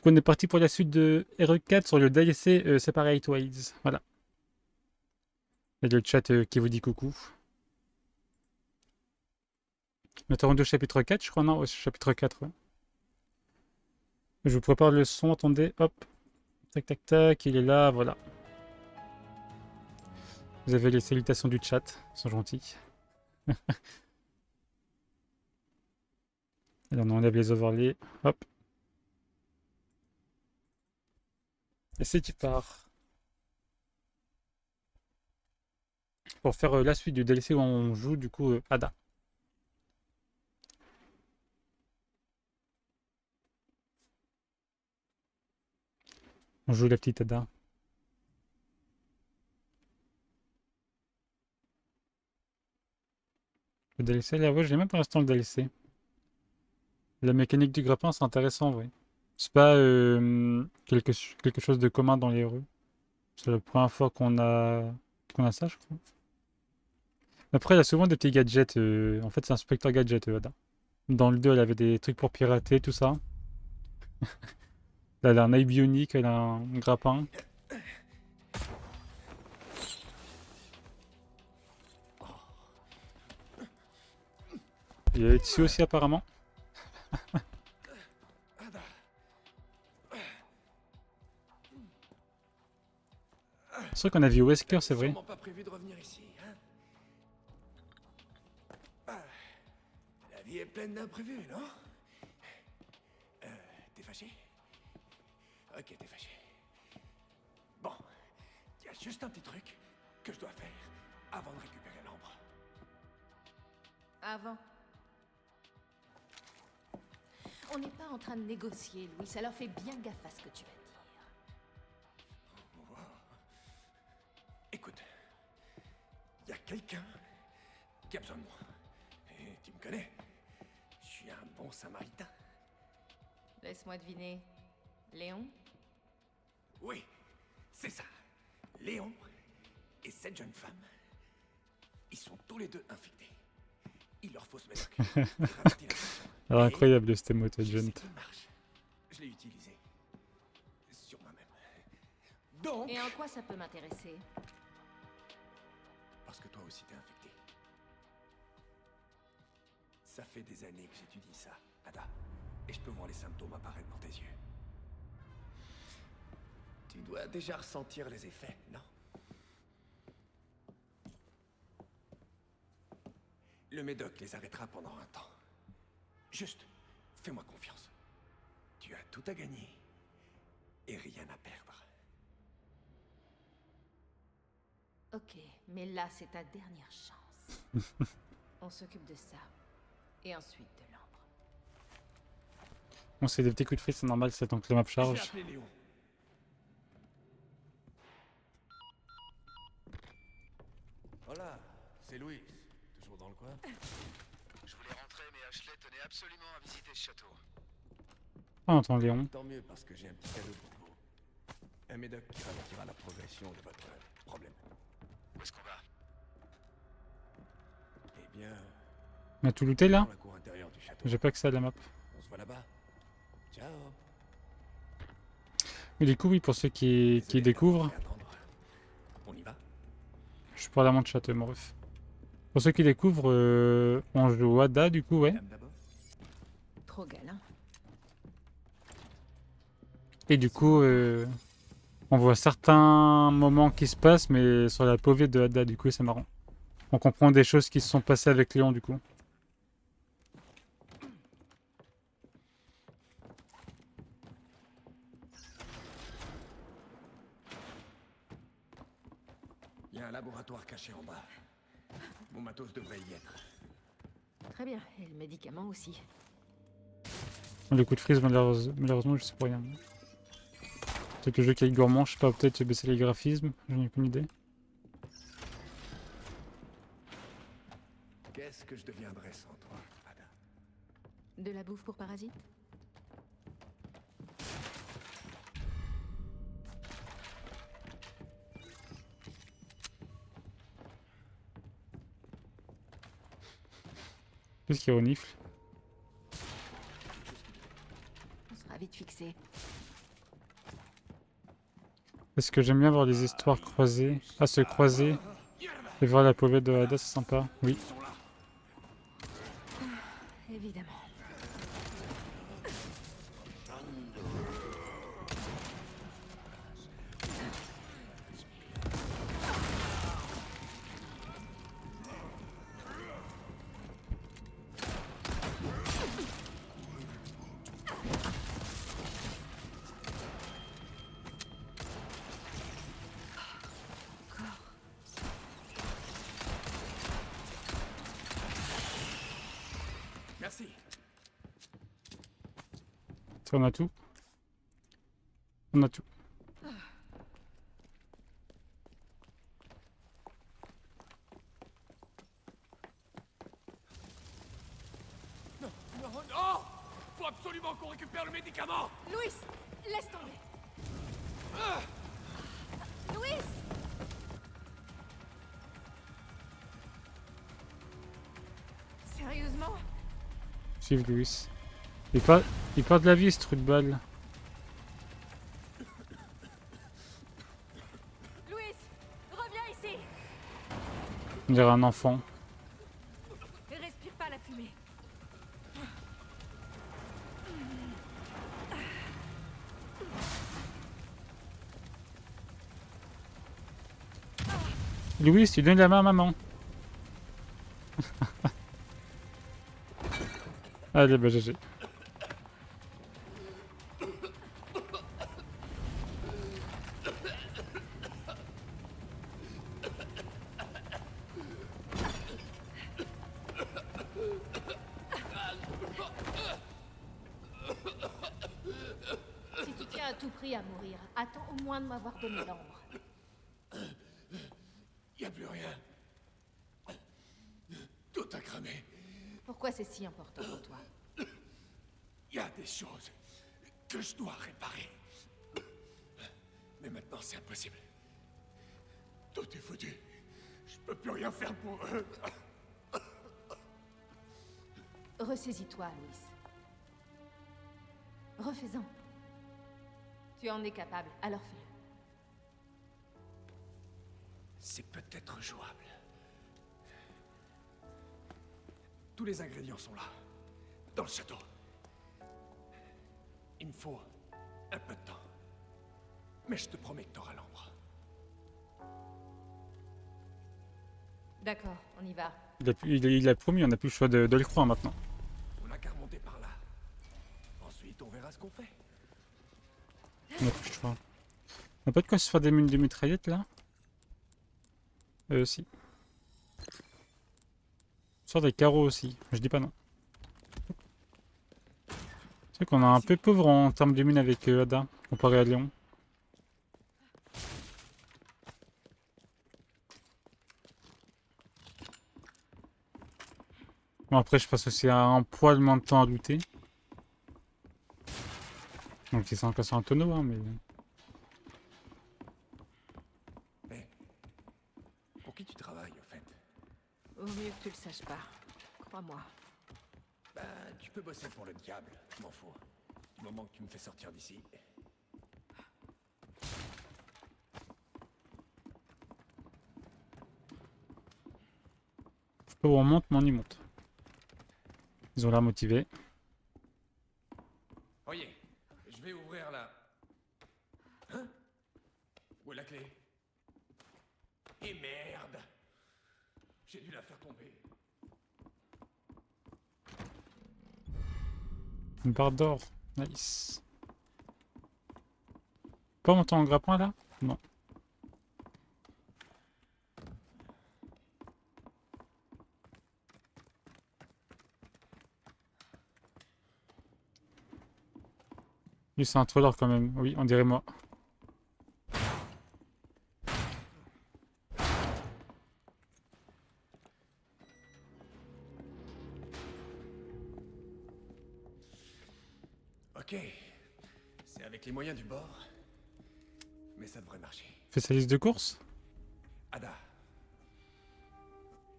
coup, on est parti pour la suite de RE4 sur le DLC Separate Ways. Voilà. Il y a le chat qui vous dit coucou. Mettons au chapitre 4, je crois, non? Ouais, chapitre 4, ouais. Je vous prépare le son, attendez, hop. Tac, tac, tac, il est là, voilà. Vous avez les salutations du chat, ils sont gentils. Et on enlève les overlays, hop. Et c'est qui part. Pour faire la suite du DLC où on joue du coup Ada. On joue la petite Ada. Le DLC, là, ouais, je l'ai même pour l'instant le DLC. La mécanique du grappin, c'est intéressant, oui. C'est pas quelque chose de commun dans les rues. C'est la première fois qu'on a ça, je crois. Après, il y a souvent des petits gadgets. En fait, c'est un inspecteur gadget, Ada. Dans le 2, elle avait des trucs pour pirater, tout ça. Là, elle a un œil bionique, elle a un grappin. Il y a dessus aussi, apparemment. C'est vrai qu'on a vu Wesker, c'est vrai. Sûrement pas prévu de revenir ici, hein. La vie est pleine d'imprévus, non? T'es fâché? Ok, t'es fâché. Bon, il y a juste un petit truc que je dois faire avant de récupérer l'ambre. Avant. On n'est pas en train de négocier, Louis. Alors fais bien gaffe à ce que tu vas dire. Écoute, il y a quelqu'un qui a besoin de moi. Et tu me connais, je suis un bon samaritain. Laisse-moi deviner. Léon? Oui, c'est ça. Léon et cette jeune femme, ils sont tous les deux infectés. Il leur faut ce médoc. Alors, incroyable, cette émote, Agent. Marche. Je l'ai utilisé. Sur moi-même. Donc... Et en quoi ça peut m'intéresser? Parce que toi aussi t'es infecté. Ça fait des années que j'étudie ça, Ada. Et je peux voir les symptômes apparaître dans tes yeux. Tu dois déjà ressentir les effets, non? Le médoc les arrêtera pendant un temps. Juste, fais-moi confiance. Tu as tout à gagner et rien à perdre. Ok, mais là c'est ta dernière chance. On s'occupe de ça. Et ensuite de l'ambre. Bon, c'est des petits coups de frise, c'est normal, c'est tant que la map Je vais charge. appeler Léon. Voilà, c'est Louis. Toujours dans le coin? Je voulais rentrer, mais Ashley tenait absolument à visiter ce château. Ah, on entend Léon. Tant mieux parce que j'ai un petit cadeau pour vous. Un médoc qui ralentira la progression de votre problème. Où est-ce qu'on va? Eh bien, On a tout looté là? dans la cour intérieure du château. J'ai pas accès à la map. On se voit là-bas. Ciao. Mais du coup, oui, pour ceux qui découvrent, On y va? je suis pour la montre château, mon ref. Pour ceux qui découvrent, on joue Ada, du coup, ouais. Dame d'abord. Trop galin. Et du coup, on voit certains moments qui se passent, mais sur la POV de Ada, du coup, c'est marrant. On comprend des choses qui se sont passées avec Léon, du coup. Il y a un laboratoire caché en bas. Mon matos devrait y être. Très bien. Et le médicament aussi. Le coup de frise, malheureusement, je sais pas rien. C'est que le jeu qui est gourmand, je sais pas, peut-être baisser les graphismes, j'en ai aucune idée. Qu'est-ce que je deviendrais sans toi, Ada? De la bouffe pour parasites? Qu'est-ce qu'il renifle? On sera vite fixé. Parce que j'aime bien voir les histoires croisées. Ah, se croiser. Et voir la poubelle de Ada, c'est sympa. Oui. Ils sont là. Évidemment. Merci. On a tout. On a tout. Non, non. Faut absolument qu'on récupère le médicament. Louis, laisse tomber. Louis! Sérieusement? Suivre Louis. Il part de la vie, ce truc de balle. Louis, reviens ici. On dirait un enfant. Respire pas la fumée. Louis, tu donnes la main à maman. Allez, bah GG. Si tu tiens à tout prix à mourir, attends au moins de m'avoir donné l'ombre. Y a plus rien. Tout a cramé. Pourquoi c'est si important pour toi? Y a des choses que je dois réparer. Mais maintenant, c'est impossible. Tout est foutu. Je peux plus rien faire pour eux. Ressaisis-toi, Louis. Refais-en. Tu en es capable, alors fais-le. C'est peut-être jouable. Tous les ingrédients sont là, dans le château. Il me faut un peu de temps. Mais je te promets que t'auras l'ombre. D'accord, on y va. Il a promis, on n'a plus le choix de le croire maintenant. On n'a qu'à remonter par là. Ensuite, on verra ce qu'on fait. On n'a plus le choix. On n'a pas de quoi se faire des mitraillettes là? Si. Sur des carreaux aussi, je dis pas non. C'est vrai qu'on est un peu pauvre en termes de mines avec Ada, comparé à Léon. Bon après je passe aussi à un poil moins de temps à looter. Donc c'est encore sur un tonneau hein mais... Mais pour qui tu travailles, au fait? Vaut mieux que tu le saches pas. Crois-moi. Ben, tu peux bosser pour le diable, je m'en fous. Du moment que tu me fais sortir d'ici. Je sais pas où on monte mais on y monte. Ils ont l'air motivés. Voyez, je vais ouvrir la... Hein? Où est la clé? Et merde! J'ai dû la faire tomber. Une barre d'or. Nice. Pas monter en grappin là? Non. Lui c'est un troller quand même. Oui, on dirait moi. Ok, c'est avec les moyens du bord, mais ça devrait marcher. Fais sa liste de courses. Ada,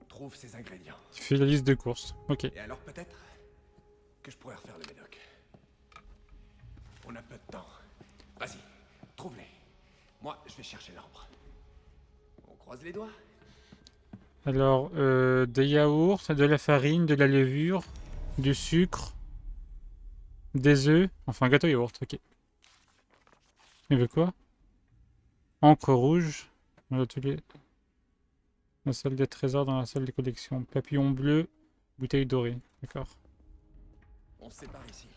trouve ces ingrédients. Tu fais la liste de courses. Ok. Et alors peut-être que je pourrais refaire le médoc. On a peu de temps. Vas-y, trouve-les. Moi, je vais chercher l'arbre. On croise les doigts. Alors, des yaourts, de la farine, de la levure, du sucre, des œufs, enfin gâteau yaourt, ok. Il veut quoi? Encre rouge, dans l'atelier. La salle des trésors dans la salle des collections. Papillon bleu, bouteille dorée, d'accord. On se sépare ici.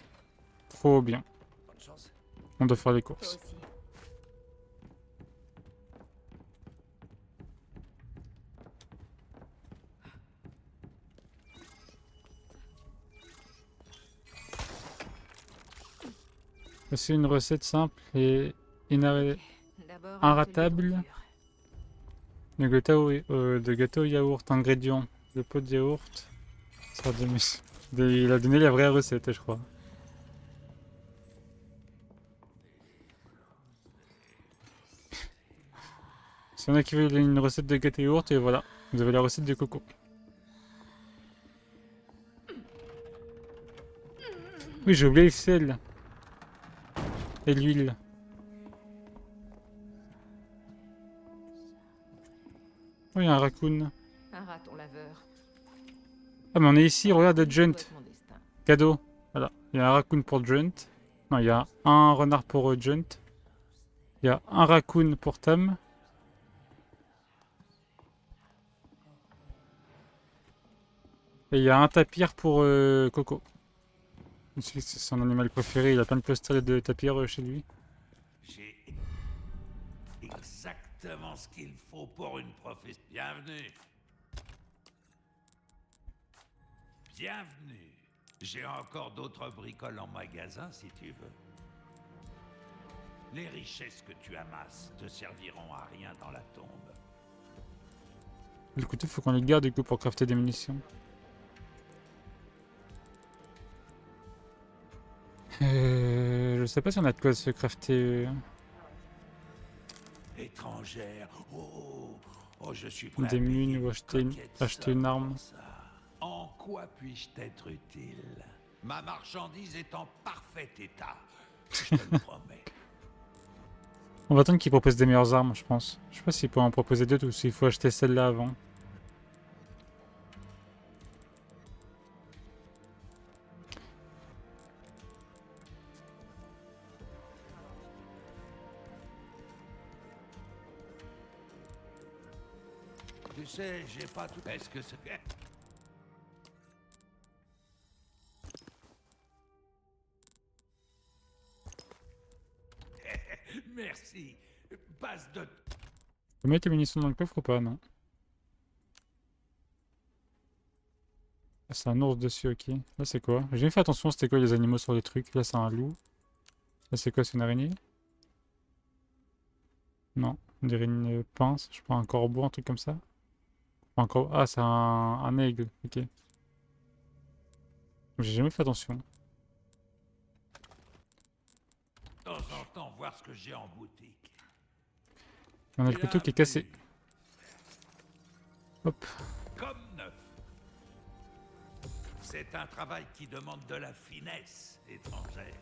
Trop bien, Bonne chance. on doit faire les Toi courses. aussi. C'est une recette simple et D'abord, inratable de gâteau yaourt. Ingrédients, le pot de yaourt. Ça il a donné la vraie recette, je crois. S'il y en a qui veulent une recette de gâteau yaourt, et voilà, vous avez la recette de coco. Oui, j'ai oublié le sel. Et l'huile. Oh, il y a un raccoon. Un raton laveur. Ah, mais on est ici, regarde, Junt. Doit être mon destin. Cadeau. Voilà, il y a un raccoon pour Junt. Non, il y a un renard pour Junt. Il y a un raccoon pour Tam. Et il y a un tapir pour Coco. C'est son animal préféré, il a plein de posters de tapir chez lui. J'ai exactement ce qu'il faut pour une profession. Bienvenue. Bienvenue. J'ai encore d'autres bricoles en magasin si tu veux. Les richesses que tu amasses te serviront à rien dans la tombe. Le couteau, faut qu'on les garde du coup pour crafter des munitions. Je sais pas si on a de quoi se crafter. Étrangère. Oh, je suis prêt à Des payer munes ou une acheter coquette acheter une somme arme. pour ça. En quoi puis-je t'être utile? Ma marchandise est en parfait état. Je te le promets. On va attendre qu'il propose des meilleures armes, je pense. Je sais pas s'il peut en proposer d'autres ou s'il faut acheter celle-là avant. Tu sais, j'ai pas tout. Est-ce que c'est. Merci. Passe de. Tu peux mettre les munitions dans le coffre ou pas? Non. Ah, c'est un ours dessus, ok. Là, c'est quoi? J'ai jamais fait attention, c'était quoi les animaux sur les trucs. Là, c'est un loup. Là, c'est quoi? C'est une araignée? Non. On dirait une pince. Je prends un corbeau, un truc comme ça. Enfin, ah, c'est un aigle, ok. J'ai jamais fait attention. De temps en temps, voir ce que j'ai en boutique. On a le couteau qui est cassé. Hop. Comme neuf. C'est un travail qui demande de la finesse étrangère.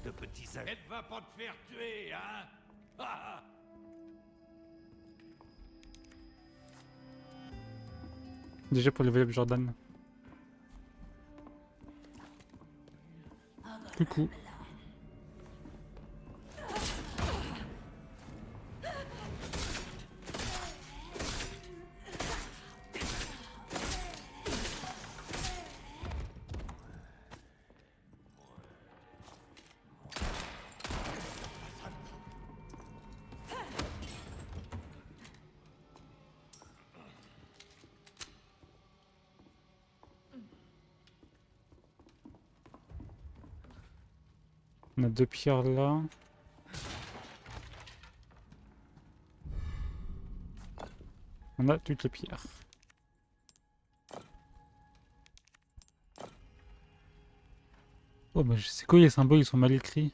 De petits actes. Elle va pas te faire tuer, hein? Ah, Déjà pour level up Jordan. Coucou. On a 2 pierres là. On a toutes les pierres. Oh mais c'est quoi les symboles, ils sont mal écrits.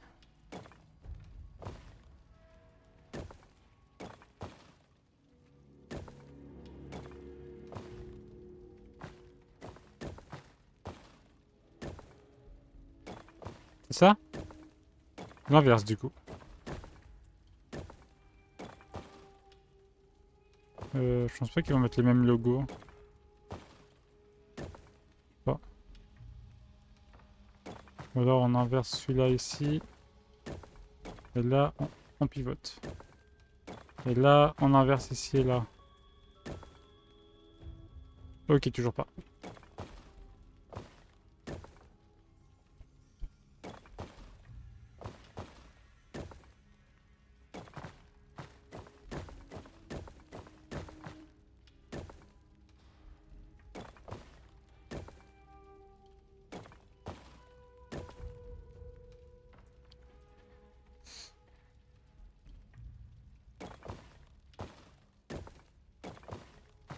C'est ça? L'inverse du coup. Je pense pas qu'ils vont mettre les mêmes logos. Bon. Ou alors on inverse celui-là ici. Et là, on pivote. Et là, on inverse ici et là. Ok, toujours pas.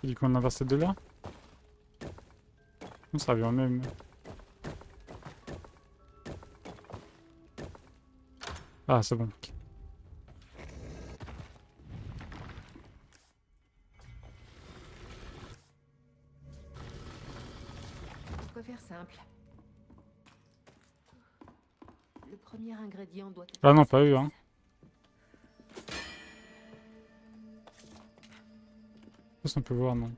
Il dit qu'on inverse ces deux-là. Ça revient au même. Ah, c'est bon. Ok. Pourquoi faire simple? Le premier ingrédient doit être... Ah non, pas eux, hein. Ça, on peut voir, non.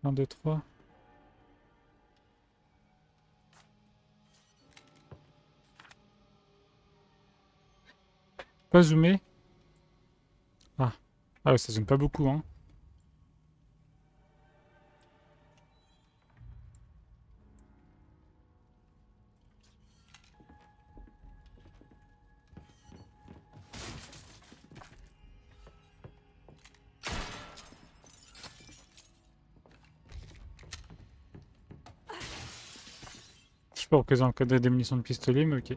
Un, deux, trois. Pas zoomer. Ah. Ah ouais, ça zoome pas beaucoup, hein. Je sais pas pourquoi ils ont encadré des munitions de pistolet, mais ok.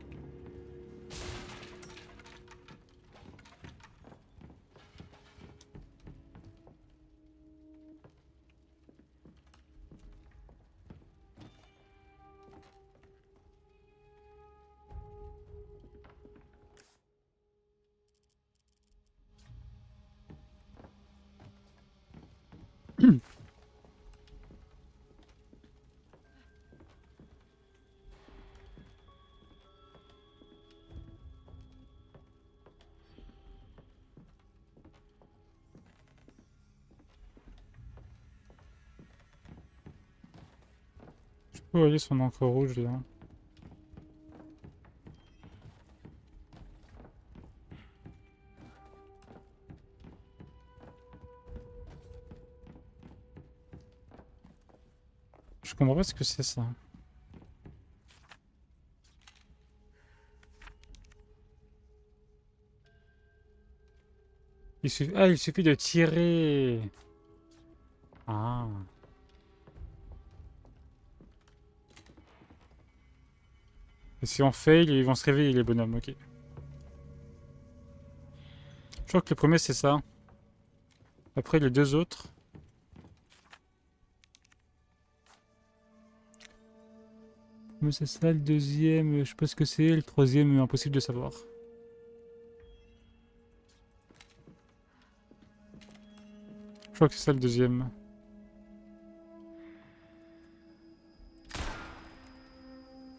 Vous voyez son encre rouge là. Je comprends pas ce que c'est ça. Ah, il suffit de tirer. Ah. Et si on fail, ils vont se réveiller les bonhommes, ok. Je crois que le premier c'est ça. Après les deux autres. Mais c'est ça le deuxième, je sais pas ce que c'est. Le troisième, impossible de savoir. Je crois que c'est ça le deuxième.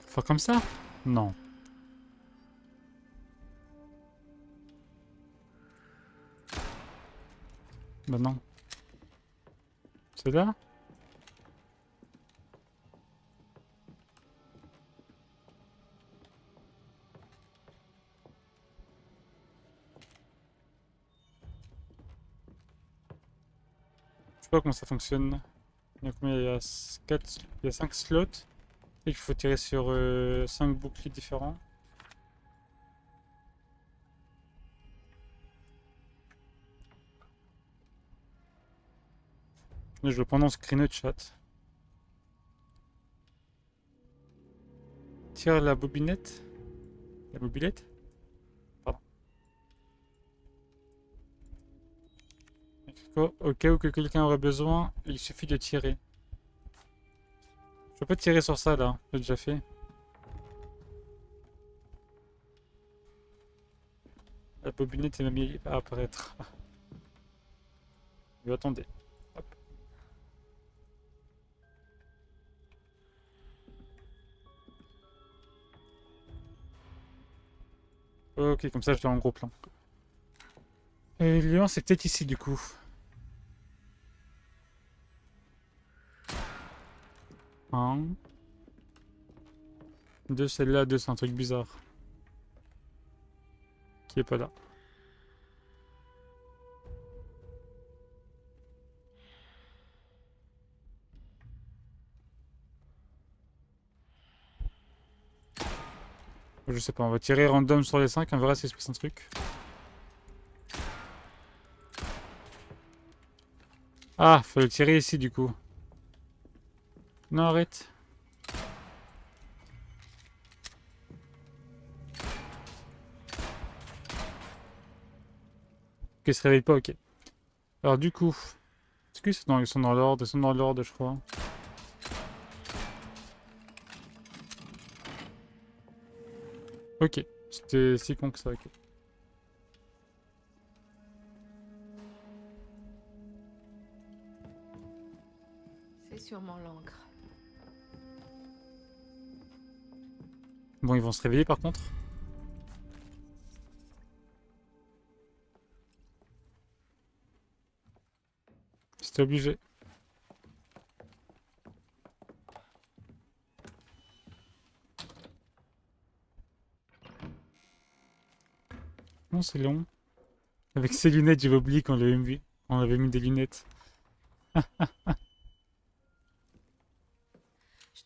Faut faire comme ça? Non. Bah non. C'est là? Je sais pas comment ça fonctionne. Il y a combien? Il y a 4... Il y a 5 slots. Et il faut tirer sur 5 boucliers différents. Et je le prends en screen chat. Tire la bobinette. La mobilette. Pardon. Au cas où que quelqu'un aurait besoin, il suffit de tirer. Je peux pas tirer sur ça là, j'ai déjà fait. bobinette est mis à apparaître. Mais attendez. Hop. Ok, comme ça je l'ai en gros plan. Et le lion, c'est peut-être ici du coup. Un. Deux, celle-là, deux, c'est un truc bizarre. Qui est pas là. Je sais pas, on va tirer random sur les 5, on verra s'il se passe un truc. Ah, faut le tirer ici du coup. Non, arrête. Ok, il se réveille pas, ok. Alors du coup, est-ce que ils sont dans l'ordre? Ils sont dans l'ordre, je crois. Ok, c'était si con que ça, ok. C'est sûrement l'encre. Bon, ils vont se réveiller par contre. C'était obligé. Non, c'est long. Avec ses lunettes, j'avais oublié qu'on l'avait mis. On avait mis des lunettes. Je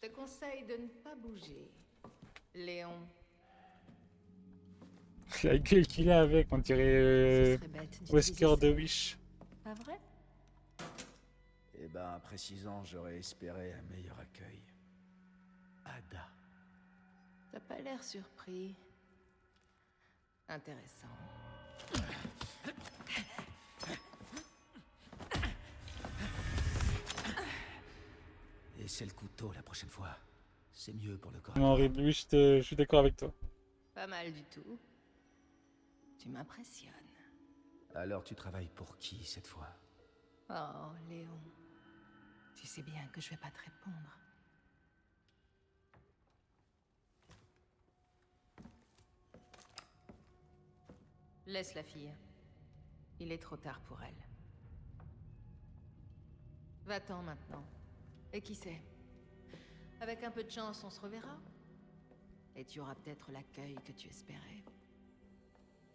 te conseille de ne pas bouger. Léon, La gueule qu'il a avec, on ce dirait serait bête d'utiliser Wesker de ça. Wish. Pas vrai? Eh ben, après 6 ans, j'aurais espéré un meilleur accueil. Ada. T'as pas l'air surpris. Intéressant. Et c'est le couteau la prochaine fois. C'est mieux pour le corps. Non, horrible, oui, je suis d'accord avec toi. Pas mal du tout. Tu m'impressionnes. Alors tu travailles pour qui cette fois? Oh, Léon. Tu sais bien que je vais pas te répondre. Laisse la fille. Il est trop tard pour elle. Va-t'en maintenant. Et qui sait? Avec un peu de chance, on se reverra. Et tu auras peut-être l'accueil que tu espérais.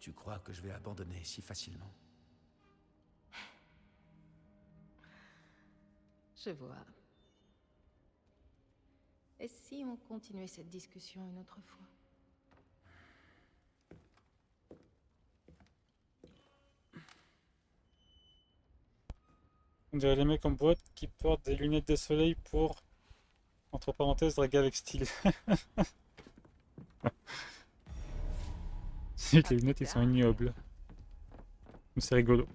Tu crois que je vais abandonner si facilement? Je vois. Et si on continuait cette discussion une autre fois? On dirait les mecs en boîte qui portent des lunettes de soleil pour, entre parenthèses, draguer avec style. C'est que les lunettes, ils sont ignobles. Mais c'est rigolo.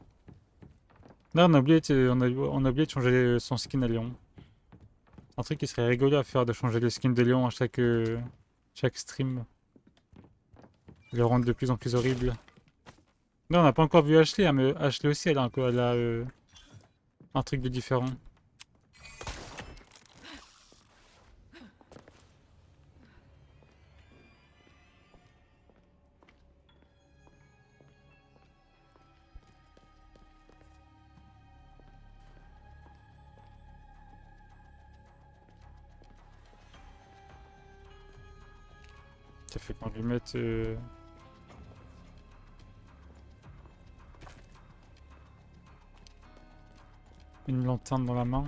Là, on a oublié, on a oublié de changer son skin à Léon. Un truc qui serait rigolo à faire, de changer le skin de Léon à chaque stream. Le rendre de plus en plus horrible. Là, on n'a pas encore vu Ashley, hein, mais Ashley aussi, elle a un truc de différent. Ça fait qu'on lui mette une lanterne dans la main.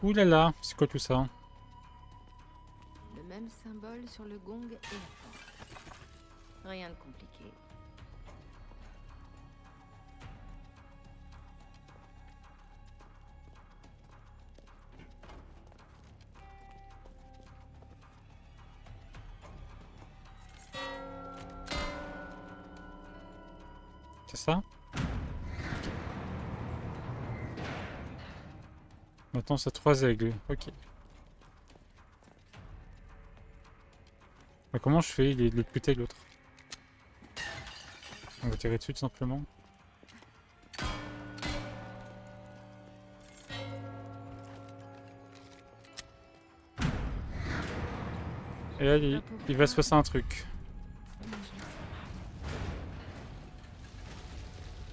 Ouh là là, c'est quoi tout ça? Le même symbole sur le gong et la porte. Rien de compliqué. C'est ça? Maintenant c'est 3 aigles, ok. Bah, comment je fais? Il est puté l'autre. On va tirer dessus tout simplement. Et là, il va se passer un truc.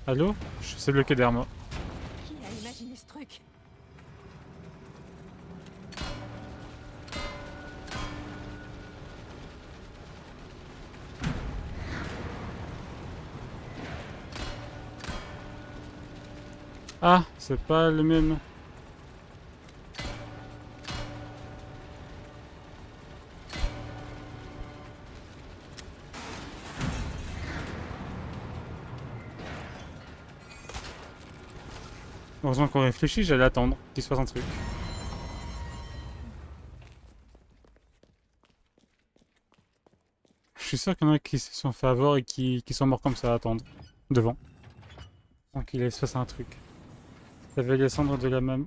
Allô? Je sais bloqué derrière moi. Qui a imaginé ce truc? Ah, c'est pas le même. Heureusement qu'on réfléchit, j'allais attendre qu'il se passe un truc. Je suis sûr qu'il y en a qui se sont fait avoir et qui sont morts comme ça à attendre. Devant. Donc il allait se passer un truc. Il y avait les cendres de ma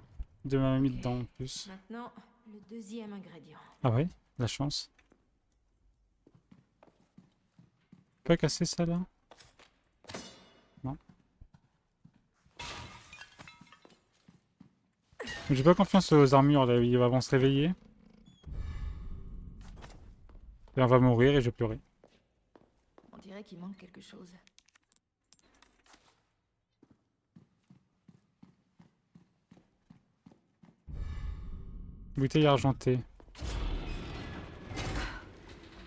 mamie dedans en plus. Maintenant, le deuxième ingrédient. Ah ouais, la chance. Pas casser ça là? Non. J'ai pas confiance aux armures là, ils vont se réveiller. Et on va mourir et je vais pleurer. On dirait qu'il manque quelque chose. Bouteille argentée.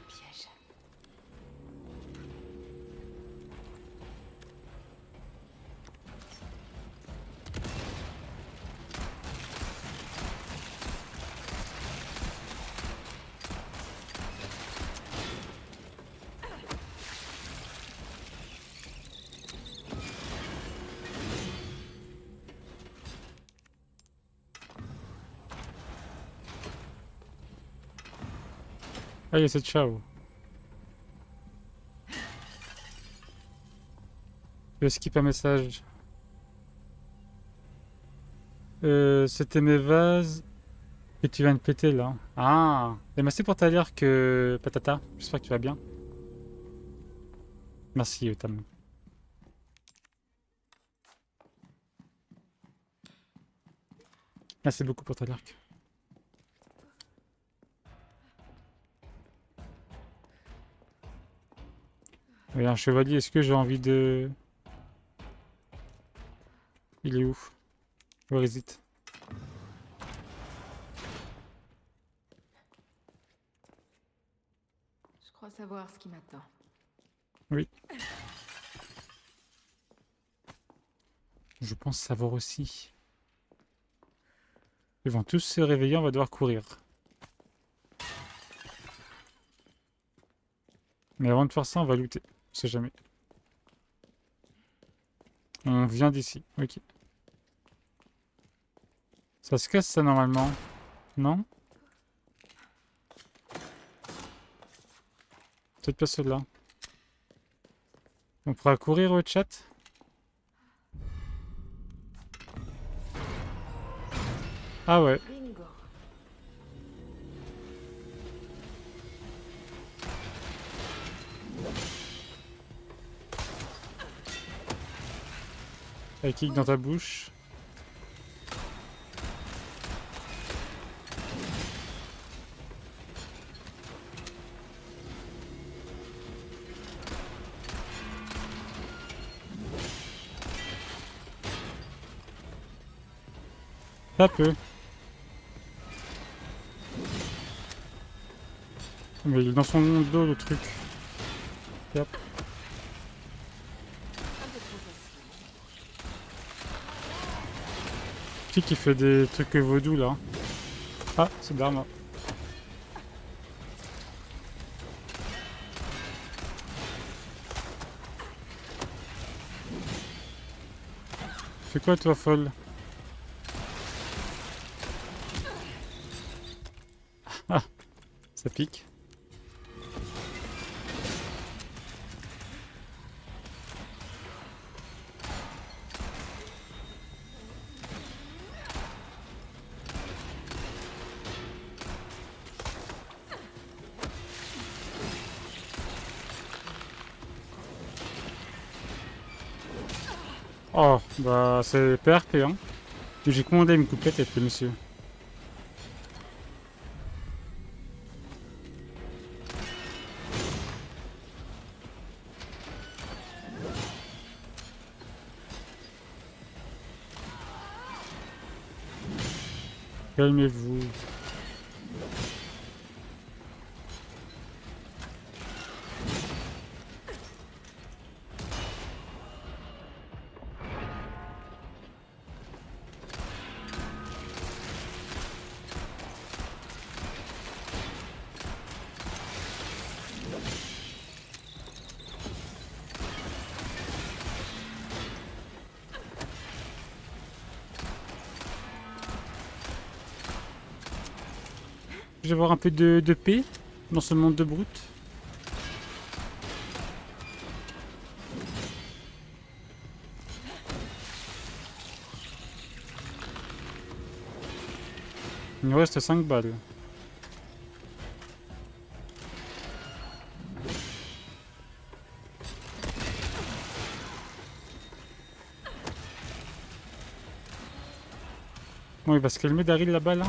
Piège. Ah, il y a cette ciao. Je vais skip un message. C'était mes vases que tu viens de péter là. Ah, et merci pour ta l'air que Patata. J'espère que tu vas bien. Merci, Tam. Merci beaucoup pour ta l'arc. Oui, un chevalier, est-ce que j'ai envie de... Il est où? Where is it? Je crois savoir ce qui m'attend. Oui. Je pense savoir aussi. Ils vont tous se réveiller, on va devoir courir. Mais avant de faire ça, on va looter. On sait jamais. On vient d'ici. Ok. Ça se casse ça normalement. Non? Peut-être pas celle-là. On pourra courir au chat? Ah ouais. Bingo. Elle kick dans ta bouche. Ça peut. Mais il est dans son dos le truc. Hop. Un peu trop facile. Qui fait des trucs vaudou là? Ah, c'est Dharma. Fais quoi toi, folle? Ah, ça pique. Oh, bah c'est PRP, hein. J'ai commandé une coupe la tête, le monsieur. Calmez-vous. Je vais avoir un peu de paix dans ce monde de brutes. Il nous reste 5 balles. Bon, il va se calmer Daryl là-bas, là.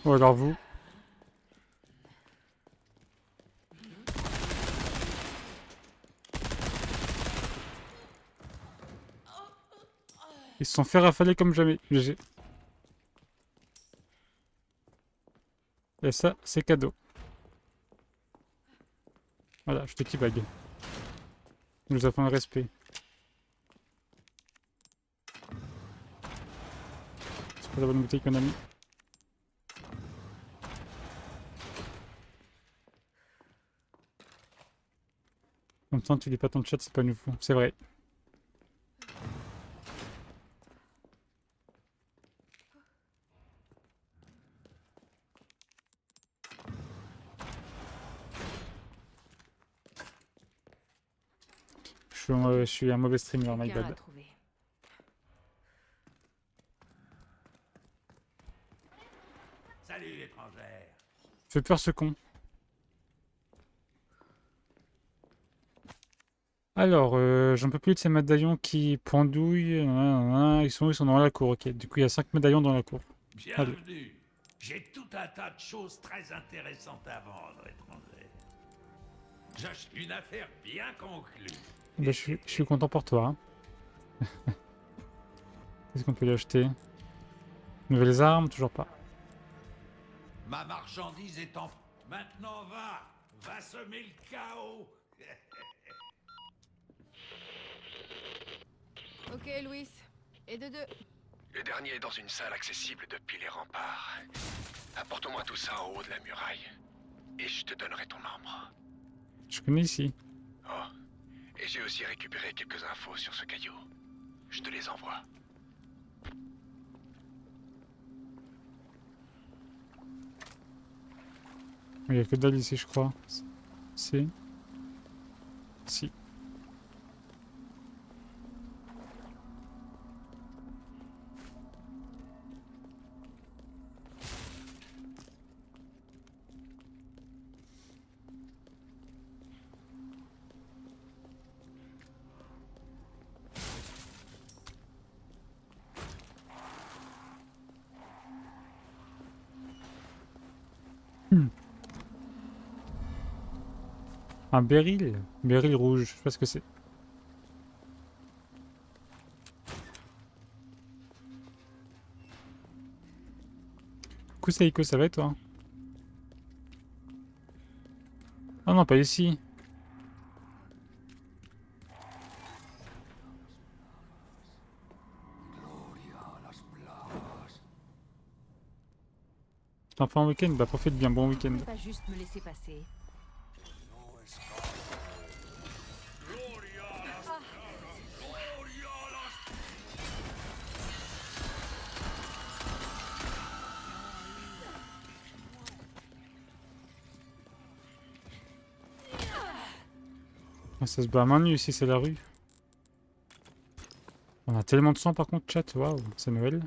Ou alors vous. Ils se sont fait rafaler comme jamais. GG. Et ça, c'est cadeau. Voilà, je te teabag. Nous avons le respect. C'est pas la bonne bouteille qu'on a mis. En même temps, tu lis pas ton chat, c'est pas nouveau. C'est vrai. Je suis un mauvais streamer, my Quelqu'un à bad. trouver. Salut, étrangère. Fais peur ce con. Alors, j'en peux plus de ces médaillons qui pendouillent. Ils sont où? Ils sont dans la cour, ok. Du coup, il y a 5 médaillons dans la cour. Allez. Bienvenue. J'ai tout un tas de choses très intéressantes à vendre, étrangère. J'ai une affaire bien conclue. Bah, je suis content pour toi. Hein. Qu'est-ce qu'on peut lui acheter? Nouvelles armes? Toujours pas. Ma marchandise est en... Maintenant va semer le chaos. Ok, Louis. Et de deux. Le dernier est dans une salle accessible depuis les remparts. Apporte-moi tout ça en haut de la muraille. Et je te donnerai ton membre. Je connais ici. Oh. Et j'ai aussi récupéré quelques infos sur ce caillou. Je te les envoie. Il n'y a que dalle ici, je crois. Si. Si. Un béryl? Béryl rouge, je sais pas ce que c'est. Coucou ça va et toi? Ah non, pas ici. T'en fais un week-end? Bah profite bien, bon week-end. Pas juste me laisser passer. Ah, ça se bat à main nue ici, c'est la rue. On a tellement de sang par contre, chat, waouh, c'est Noël.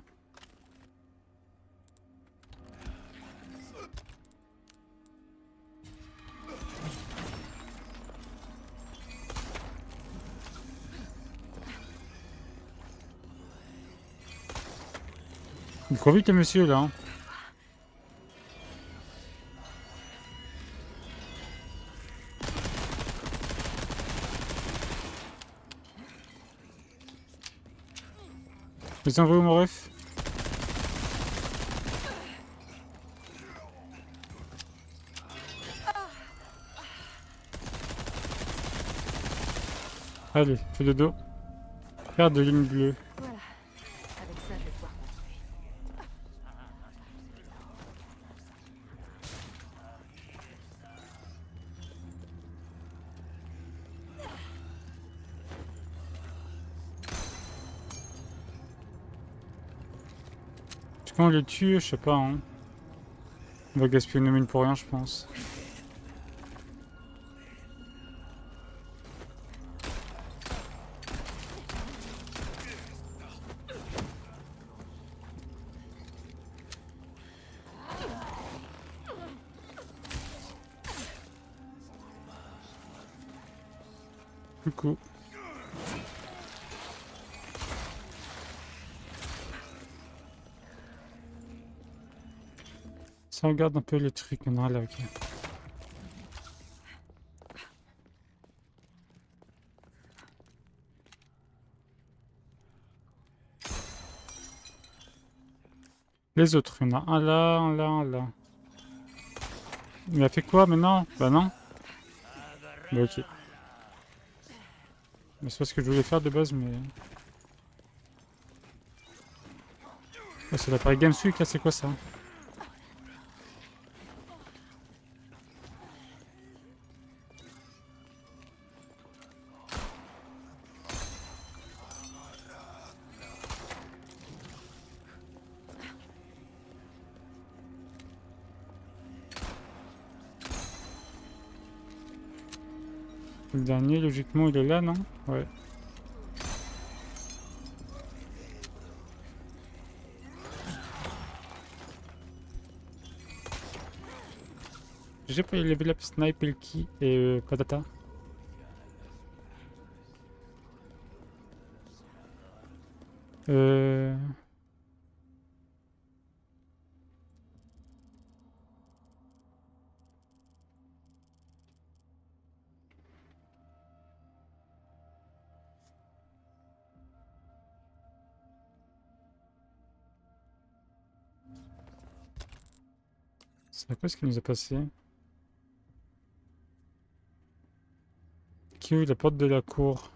Il court vite le monsieur là. Hein. Les envoie où mon ref? Allez, fais dodo. Paire de lignes bleues. Voilà. Avec ça, je vais pouvoir continuer. Est-ce qu'on les tue? Je sais pas. Hein. On va gaspiller une mine pour rien, je pense. Coucou. Ça regarde un peu les trucs qu'on a là, ok. Les autres, il y en a un là, un là, un là. Il a fait quoi maintenant? Bah non. Bah ok. Mais c'est pas ce que je voulais faire de base, mais... Oh, c'est l'appareil GameSuik là, c'est quoi ça? Le dernier, logiquement, il est là, non? Ouais. J'ai pas level up Snipe, Elki et Patata. Euh... C'est quoi ce qui nous a passé? Qui ouvre la porte de la cour?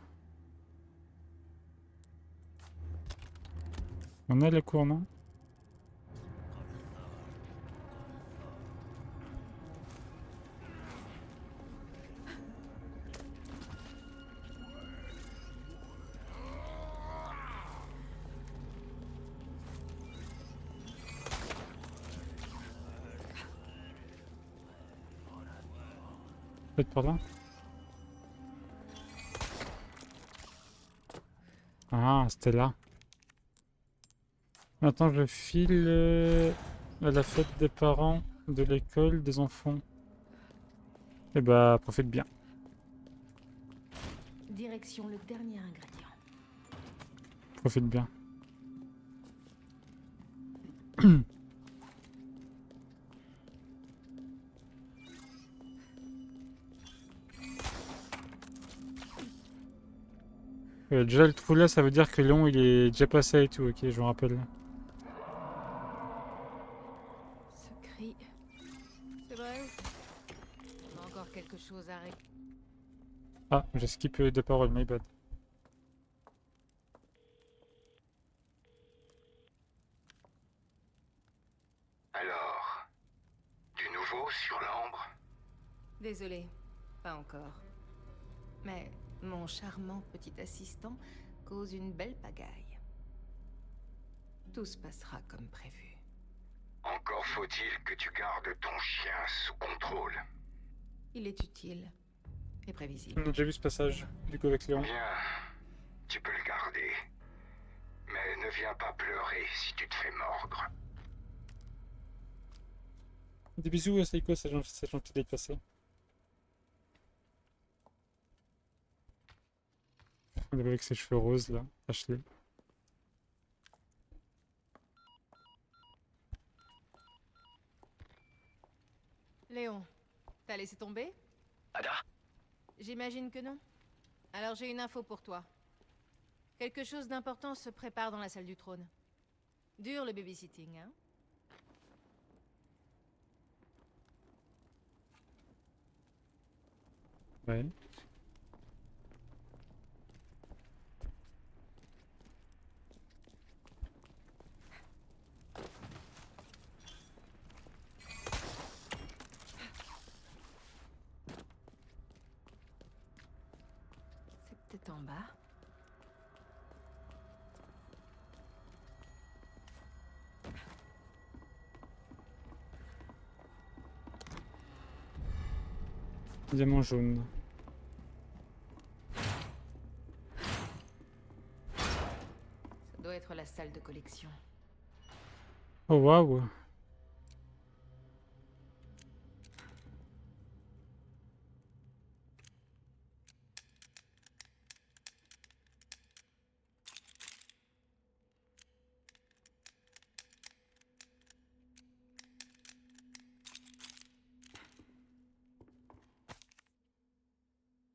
On a la cour, non? Peut-être par là? Ah, c'était là. Maintenant, je file à la fête des parents, de l'école, des enfants. Et bah, profite bien. Direction le dernier ingrédient. Profite bien. Déjà, le trou là, ça veut dire que Léon, il est déjà passé et tout, ok, je me rappelle. Ce cri. C'est vrai. On a encore quelque chose à régler. Ah, j'ai skippé deux paroles, my bad. Alors, du nouveau sur l'ambre? Désolé, pas encore. Mais mon charmant petit assistant cause une belle pagaille. Tout se passera comme prévu. Encore faut-il que tu gardes ton chien sous contrôle. Il est utile et prévisible. On a déjà vu ce passage, du coup, avec Léon. Bien, tu peux le garder. Mais ne viens pas pleurer si tu te fais mordre. Des bisous, Seiko, c'est gentil d'être passé. Avec ses cheveux roses, là, Ashley. Léon, t'as laissé tomber? Ada? J'imagine que non. Alors j'ai une info pour toi. Quelque chose d'important se prépare dans la salle du trône. Dur le babysitting, hein? Ouais. C'est peut-être en bas. Diamant jaune. Ça doit être la salle de collection. Oh waouh.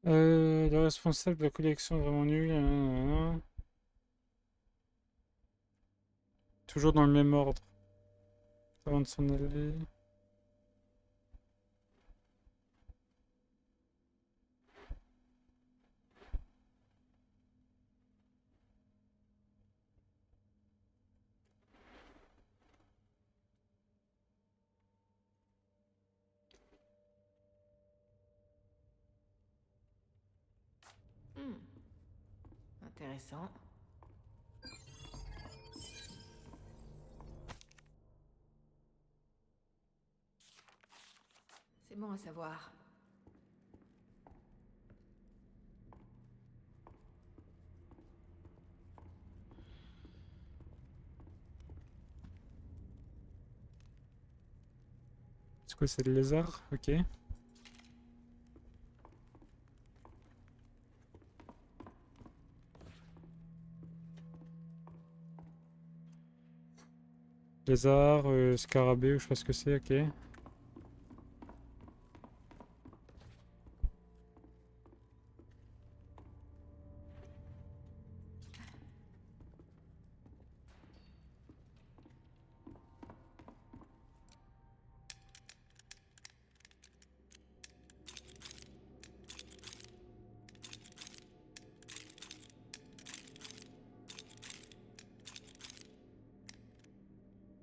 Le responsable de la collection est vraiment nul. Toujours dans le même ordre. Avant de s'en aller. Intéressant. C'est bon à savoir. C'est quoi, c'est le lézard? Ok. Lézard, scarabée, ou je sais pas ce que c'est, ok.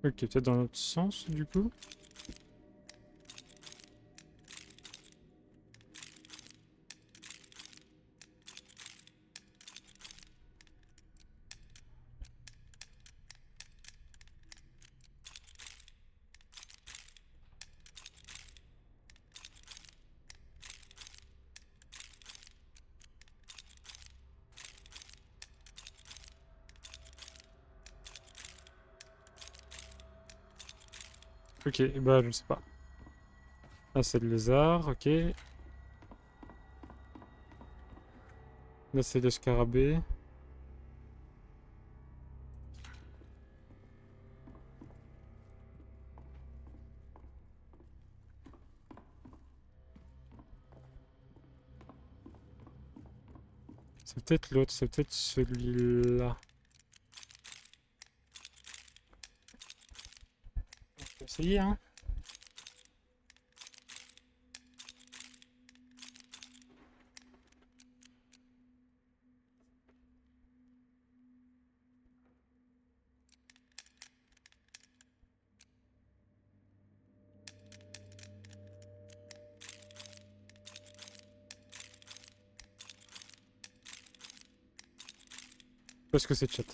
Ok, peut-être dans l'autre sens du coup. Ok, bah je sais pas. Là c'est le lézard, ok. Là c'est le scarabée. C'est peut-être l'autre, c'est peut-être celui-là. On peut essayer, hein. Parce que c'est chat.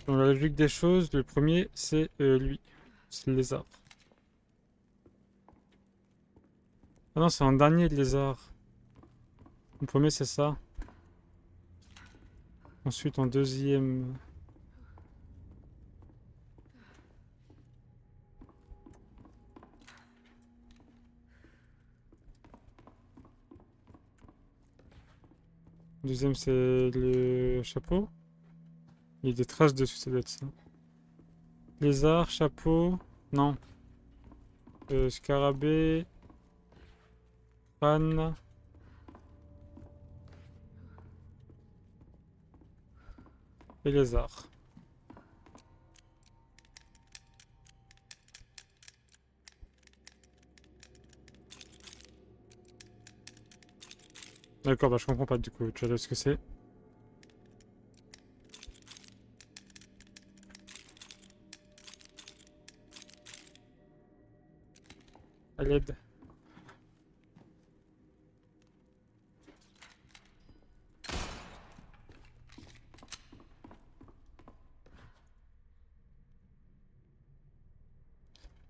Dans la logique des choses, le premier c'est lui. C'est le lézard. Ah non, c'est un dernier le lézard. Le premier c'est ça. Ensuite en deuxième. Deuxième, c'est le chapeau. Il y a des traces dessus, ça doit être ça. Lézard, chapeau. Non. Scarabée. Crâne. Et lézard. D'accord, bah je comprends pas du coup. Tu vois ce que c'est. À l'aide.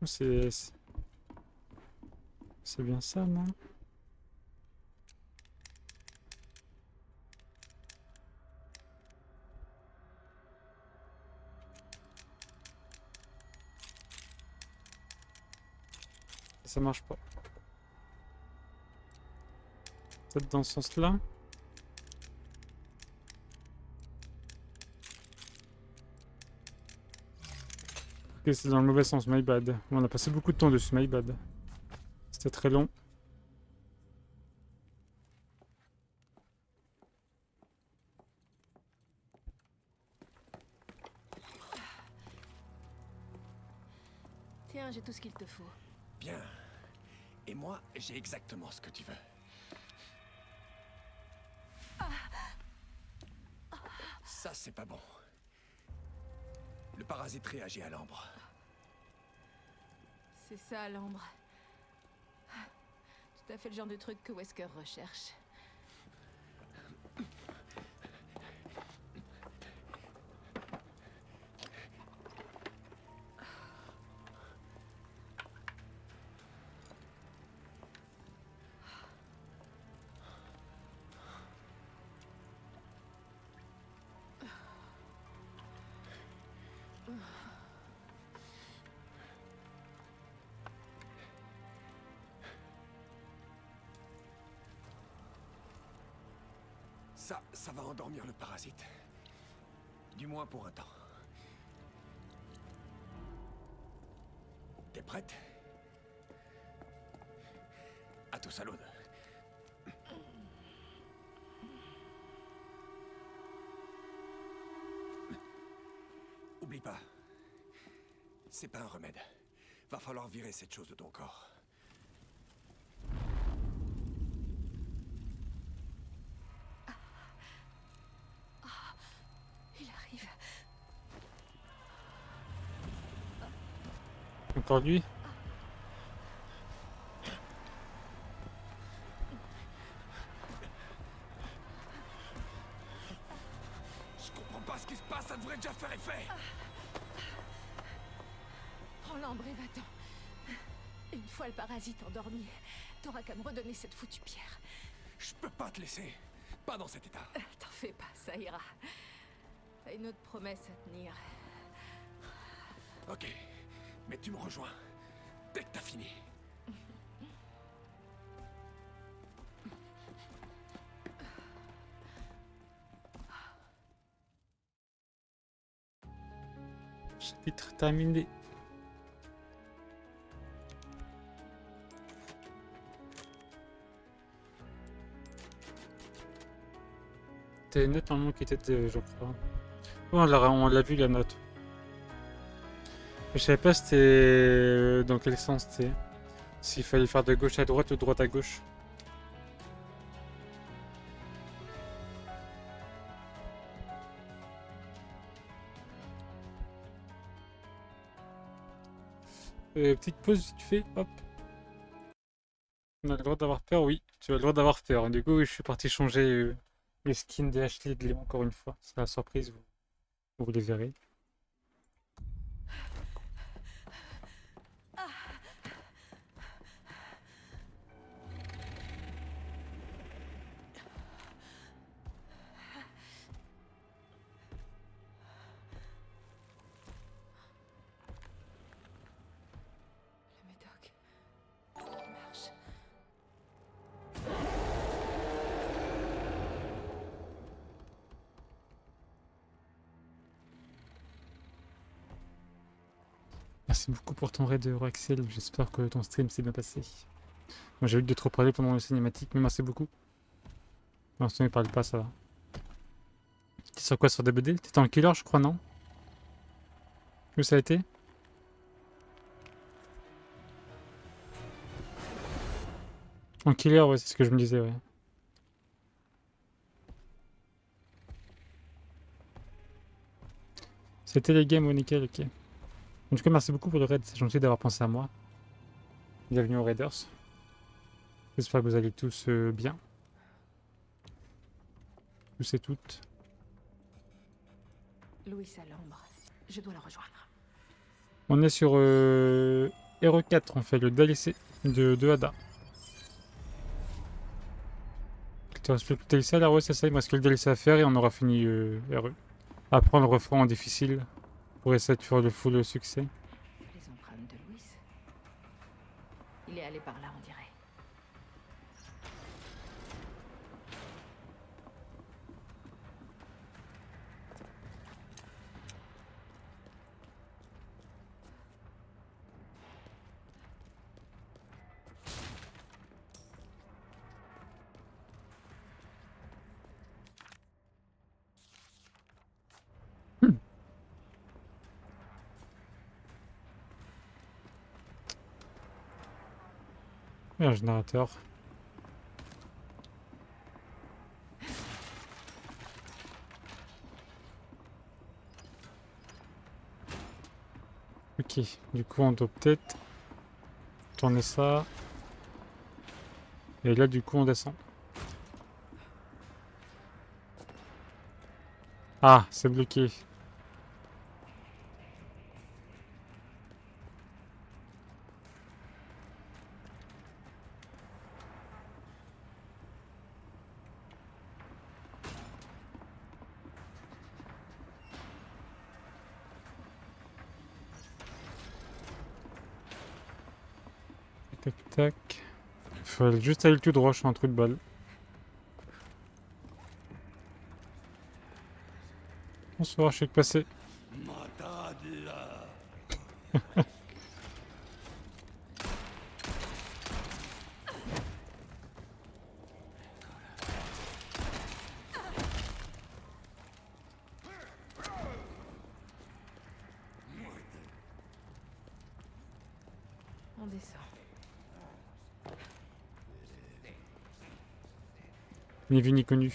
C'est bien ça, non? Ça marche pas. Peut-être dans ce sens-là. Ok, c'est dans le mauvais sens, my bad. On a passé beaucoup de temps dessus, my bad. C'était très long. Tiens, j'ai tout ce qu'il te faut. Bien. Et moi, j'ai exactement ce que tu veux. Ça, c'est pas bon. Le parasite réagit à l'ambre. C'est ça, l'ambre. Tout à fait le genre de truc que Wesker recherche. Ça va endormir le parasite. Du moins pour un temps. T'es prête? À tout salaud. Oublie pas. C'est pas un remède. Va falloir virer cette chose de ton corps. Il arrive. Encore lui. Je comprends pas ce qui se passe, ça devrait déjà faire effet. Prends l'ambre et va-t'en. Une fois le parasite endormi, t'auras qu'à me redonner cette foutue pierre. Je peux pas te laisser. Pas dans cet état. T'en fais pas, ça ira. T'as une autre promesse à tenir. Ok. Mais tu me rejoins. Dès que t'as fini. Chapitre terminé. C'était une note normalement qui était, je crois. Ouais, on l'a vu la note. Je savais pas c'était dans quel sens c'était. S'il fallait faire de gauche à droite ou de droite à gauche. Petite pause vite fait, hop. On a le droit d'avoir peur, oui. Tu as le droit d'avoir peur. Du coup, oui, je suis parti changer les skins de Ashley et de Léon encore une fois. C'est la surprise, vous les verrez. Le médoc. Il marche. Merci beaucoup pour ton raid, Axel. J'espère que ton stream s'est bien passé. Moi, j'ai eu de trop parler pendant le cinématique, mais merci beaucoup. Pour l'instant, il parle pas, ça va. T'es sur quoi, sur DBD? T'étais en killer, je crois, non? Où ça a été? En killer, ouais, c'est ce que je me disais, ouais. C'était les games, ouais, nickel, ok. En tout cas, merci beaucoup pour le raid, c'est gentil d'avoir pensé à moi. Bienvenue aux Raiders. J'espère que vous allez tous bien. Tous et toutes. Louis à l'ombre. Je dois le rejoindre. On est sur RE4, on fait le DLC de Ada. Il te reste plus que le DLC là, ouais, c'est ça, il me reste que le DLC à faire et on aura fini RE. Après, on le refera en difficile pour essayer de faire le full succès. Les empreintes de Louis. Il est allé par là, on dirait. Il y a un générateur. Ok, du coup on doit peut-être tourner ça. Et là du coup on descend. Ah, c'est bloqué. Tac tac. Faut juste aller tout droit, je suis un trou de balle. Bonsoir, je suis que passé. On descend. Ni vu ni connu.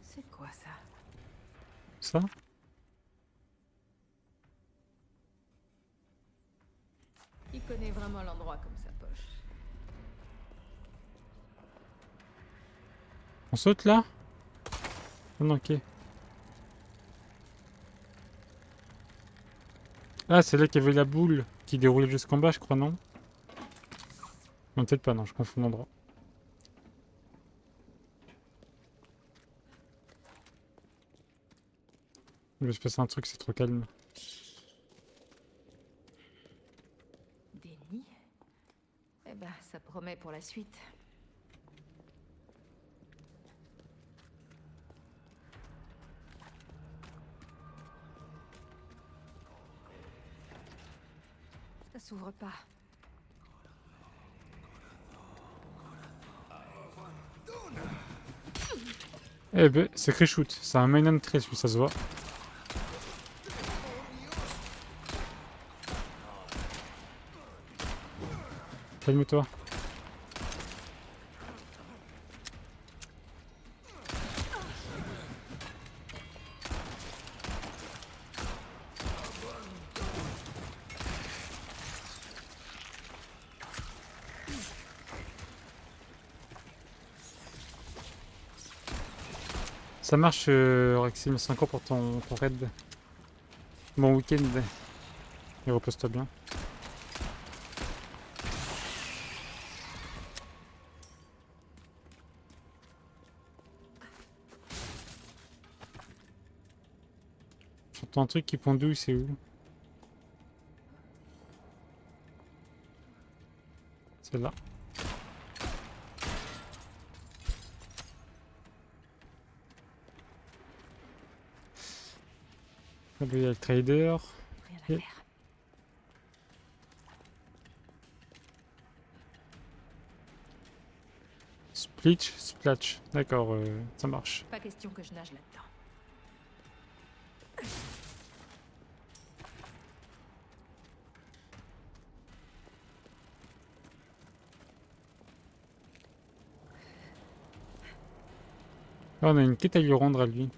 C'est quoi ça? Ça? Il connaît vraiment l'endroit comme sa poche. On saute là? Ah non, ok. Ah, c'est là qu'il y avait la boule qui déroulait jusqu'en bas, je crois, non? Non, peut-être pas, non, je confonds l'endroit. Il va se passer un truc, c'est trop calme. Des nids? Eh ben, ça promet pour la suite. Ça s'ouvre pas. Eh ben, c'est Shoot, c'est un main entrée, celui, ça se voit. Calme-toi. Ça marche, Rexy, merci encore pour ton raid. Bon week-end. Et repose-toi bien. J'entends un truc qui pendouille, c'est où? C'est là. Là, il y a le trader. Rien à Et- faire. Splitch, Splatch. D'accord, ça marche. Pas question que je nage là-dedans. Ah, on a une quête à lui rendre à lui.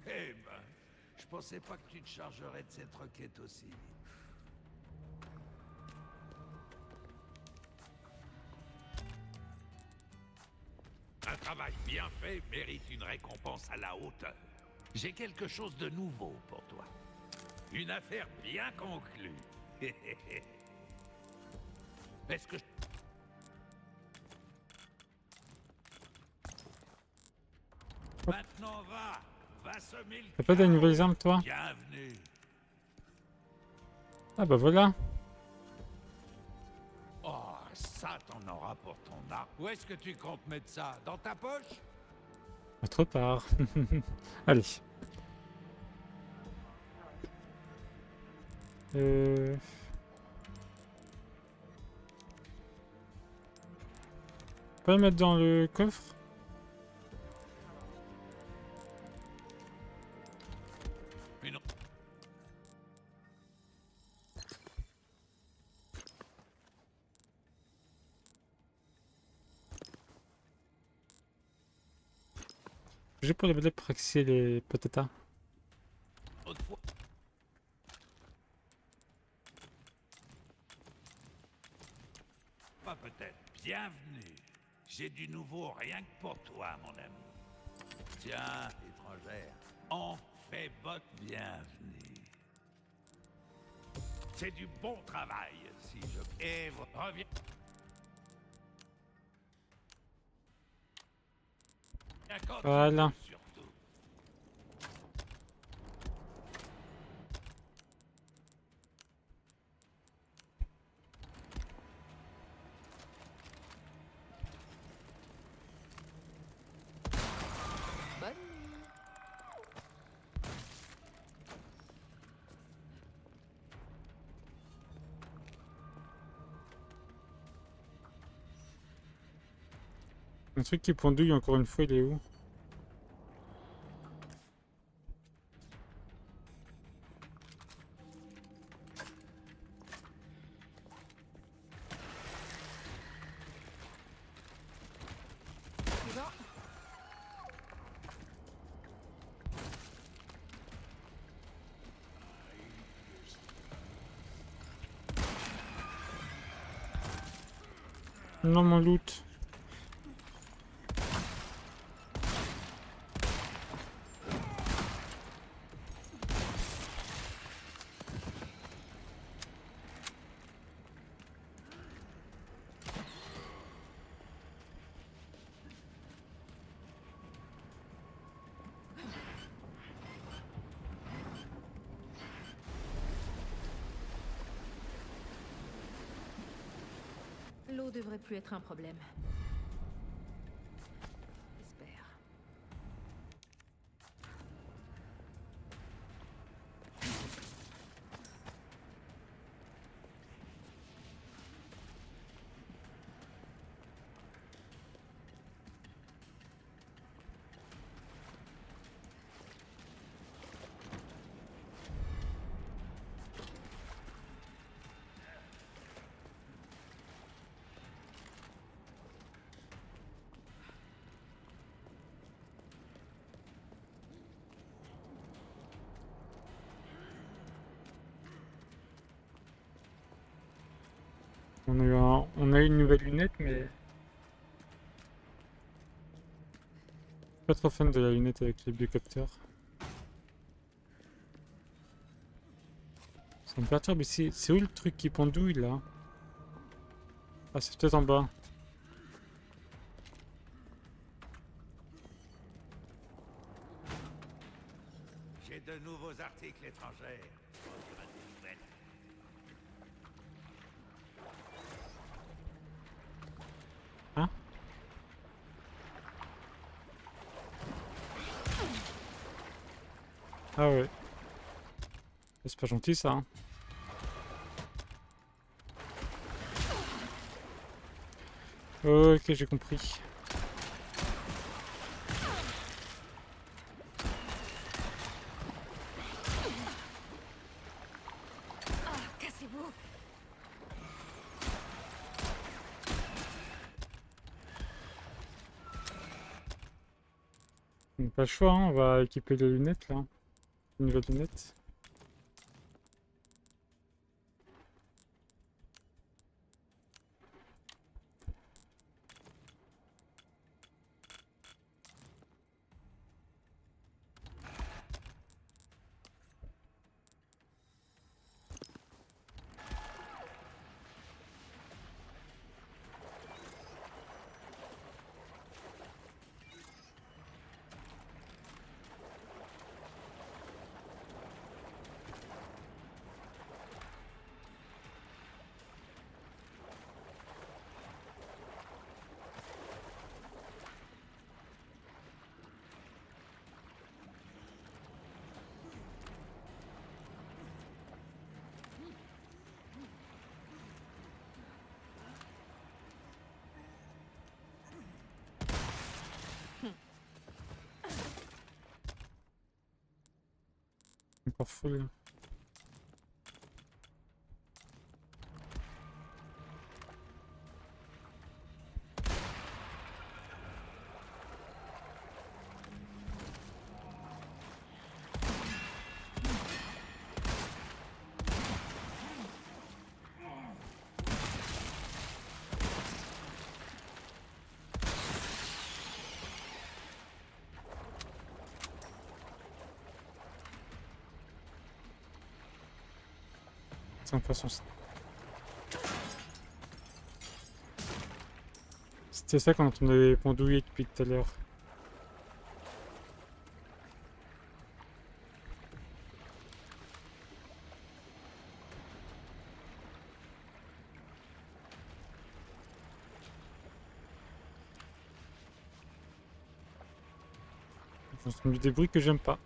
Eh ben, je pensais pas que tu te chargerais de cette requête aussi vite. Un travail bien fait mérite une récompense à la hauteur. J'ai quelque chose de nouveau pour toi. Une affaire bien conclue. Est-ce que... Maintenant va semer le T'as pas des chaos. nouvelles armes, toi? Bienvenue. Ah bah voilà. Oh, ça t'en auras pour ton arc. Où est-ce que tu comptes mettre ça? Dans ta poche? Autre part. Allez. Pas le mettre dans le coffre? Mais non. Juste pour les praxer les patatas. Autrefois. Pas peut-être. Bienvenue. J'ai du nouveau rien que pour toi, mon ami. Tiens, étrangère, on fait votre bienvenue. C'est du bon travail, si je... Et reviens... Quand tu Voilà. veux, surtout. Bonne nuit. Un truc qui pendouille encore une fois, il est où? Suivant. Non, mon loot. L'eau devrait plus être un problème. J'espère. On a eu une nouvelle lunette, mais... Pas trop fan de la lunette avec les biocopteurs. Ça me perturbe ici. C'est où le truc qui pendouille là? Ah, c'est peut-être en bas. J'ai de nouveaux articles étrangers. On dira des nouvelles. Hein? Ah ouais. C'est pas gentil ça. Hein. Ok, j'ai compris. Ah, cassez-vous. On n'a pas le choix, hein. On va équiper les lunettes là. Les nouvelles lunettes. Encore full. C'est une façon ça. C'était ça quand on avait pendouillé depuis tout à l'heure. J'entends des bruits que j'aime pas.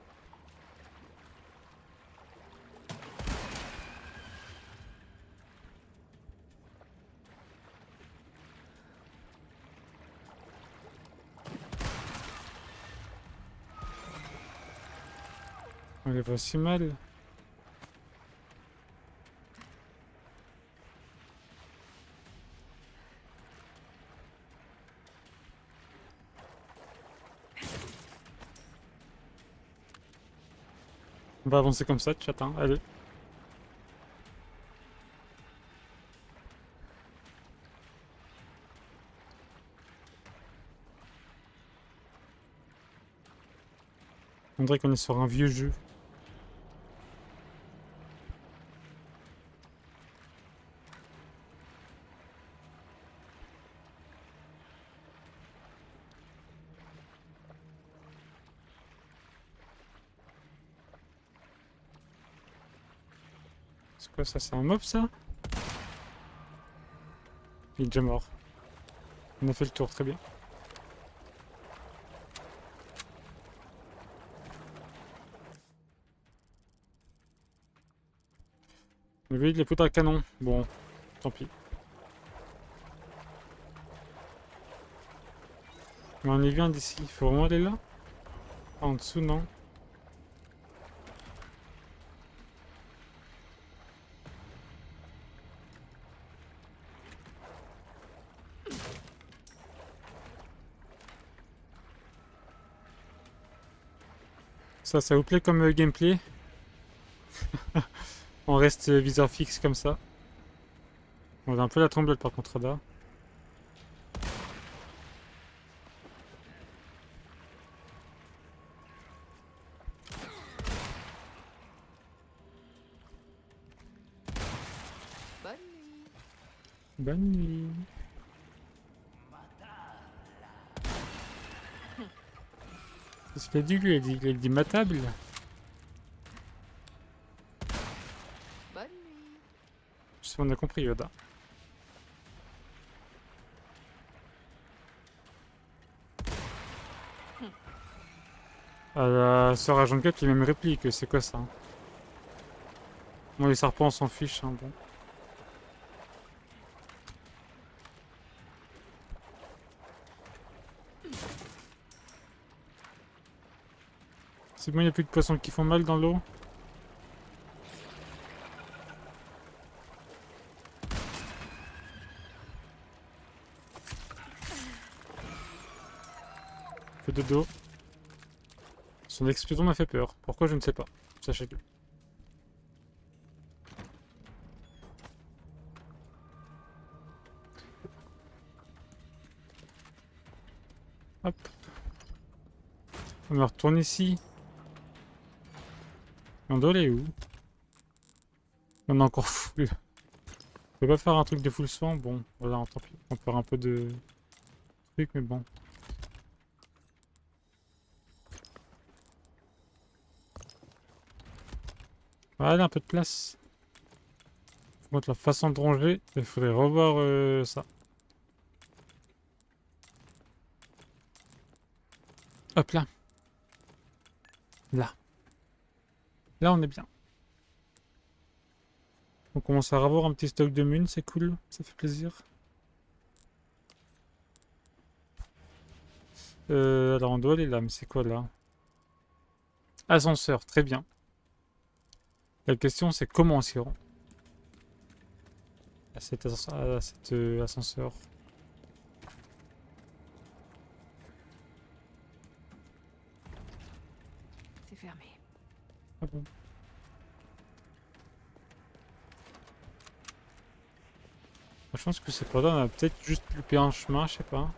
On les voit si mal. On va avancer comme ça, chat, hein. Allez. On dirait qu'on est sur un vieux jeu. C'est quoi ça? C'est un mob ça? Il est déjà mort. On a fait le tour, très bien. On avait de la poudre à canon. Bon, tant pis. Mais on est bien d'ici. Il faut vraiment aller là? Ah, en dessous, non. Ça vous plaît comme gameplay? On reste viseur fixe comme ça. On a un peu la tremblade par contre là. Bonne nuit. Bonne nuit. Qu'est-ce qu'il a dit lui? Il a dit ma table. Bonne nuit. Je sais pas, on a compris Yoda. À la sœur Agent 4 qui même réplique, c'est quoi ça? Moi les serpents on s'en fiche, hein, bon. C'est bon, il n'y a plus de poissons qui font mal dans l'eau. Fait de dos. Son explosion m'a fait peur. Pourquoi je ne sais pas. Sachez-le. Hop. On me retourne ici. On doit aller où? On est encore full. On peut pas faire un truc de full soin? Bon, voilà, tant pis. On peut faire un peu de truc, mais bon. Voilà, un peu de place. Contre la façon de ranger, il faudrait revoir ça. Hop là. Là. Là, on est bien. On commence à avoir un petit stock de munes, c'est cool. Ça fait plaisir. Alors, on doit aller là, mais c'est quoi là? Ascenseur, très bien. La question, c'est comment on s'y rend? À cet ascenseur. C'est fermé. Ah bon. Je pense que c'est pas là, on a peut-être juste loupé un chemin, je sais pas.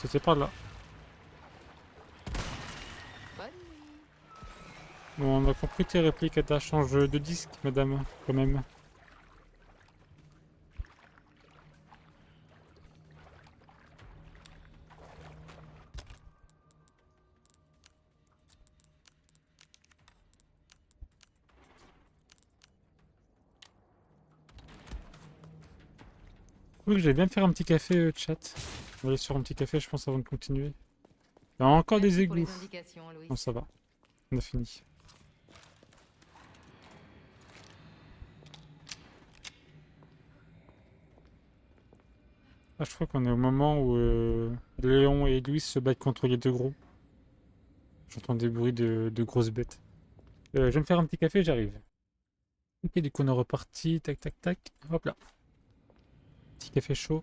C'était pas là. Bonne nuit. Bon, on a compris tes répliques, Ada. Change de disque, madame, quand même. Oui, j'allais bien me faire un petit café, chat. On va aller sur un petit café, je pense, avant de continuer. Il y a encore des Merci pour les égouts. indications, Louis. Non, ça va. On a fini. Ah, je crois qu'on est au moment où Léon et Louis se battent contre les deux gros. J'entends des bruits de grosses bêtes. Je vais me faire un petit café, j'arrive. Ok, du coup on est reparti. Tac, tac, tac. Hop là. Petit café chaud.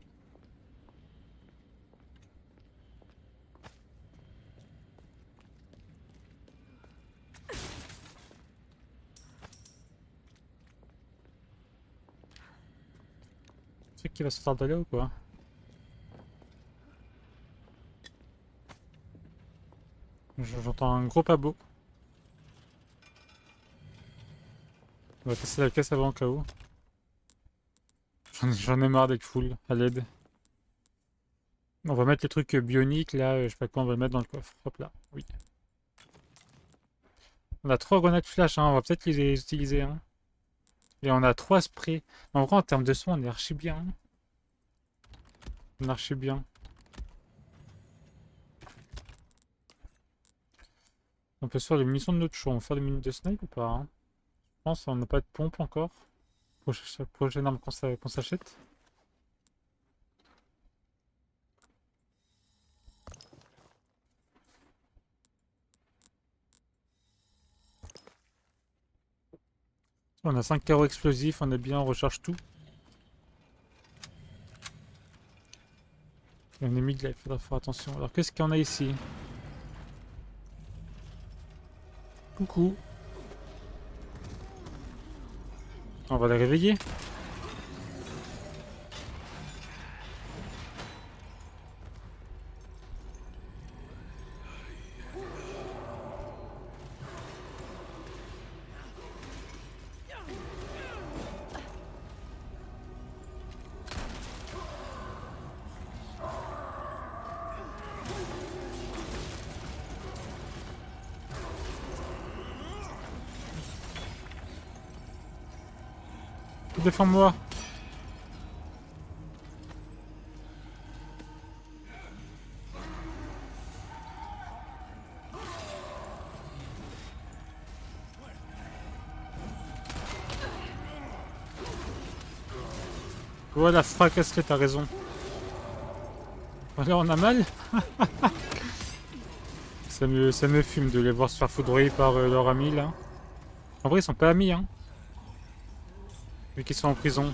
Truc qui va sortir de là ou quoi? J'entends un gros pabot. On va casser la caisse avant au cas où. J'en ai marre d'être full, à l'aide. On va mettre les trucs bioniques là, je sais pas quoi, on va le mettre dans le coffre. Hop là, oui. On a 3 grenades flash, hein, on va peut-être les utiliser. Hein. Et on a 3 sprays. En vrai, en termes de soins, on est archi bien. Hein. On est archi bien. On peut se faire des munitions de notre choix. On va faire des munitions de snipe ou pas hein. Je pense qu'on n'a pas de pompe encore. Prochaine arme qu'on s'achète. On a 5 carreaux explosifs, on est bien, on recharge tout. Et on est mid life, faudra faire attention. Alors qu'est-ce qu'il y en a ici? Coucou. On va les réveiller. Défends-moi. Voilà, fracasse-le, t'as raison. Voilà, on a mal. Ça me fume de les voir se faire foudroyer par leur ami, là. En vrai, ils sont pas amis, hein. Vu qu'ils sont en prison.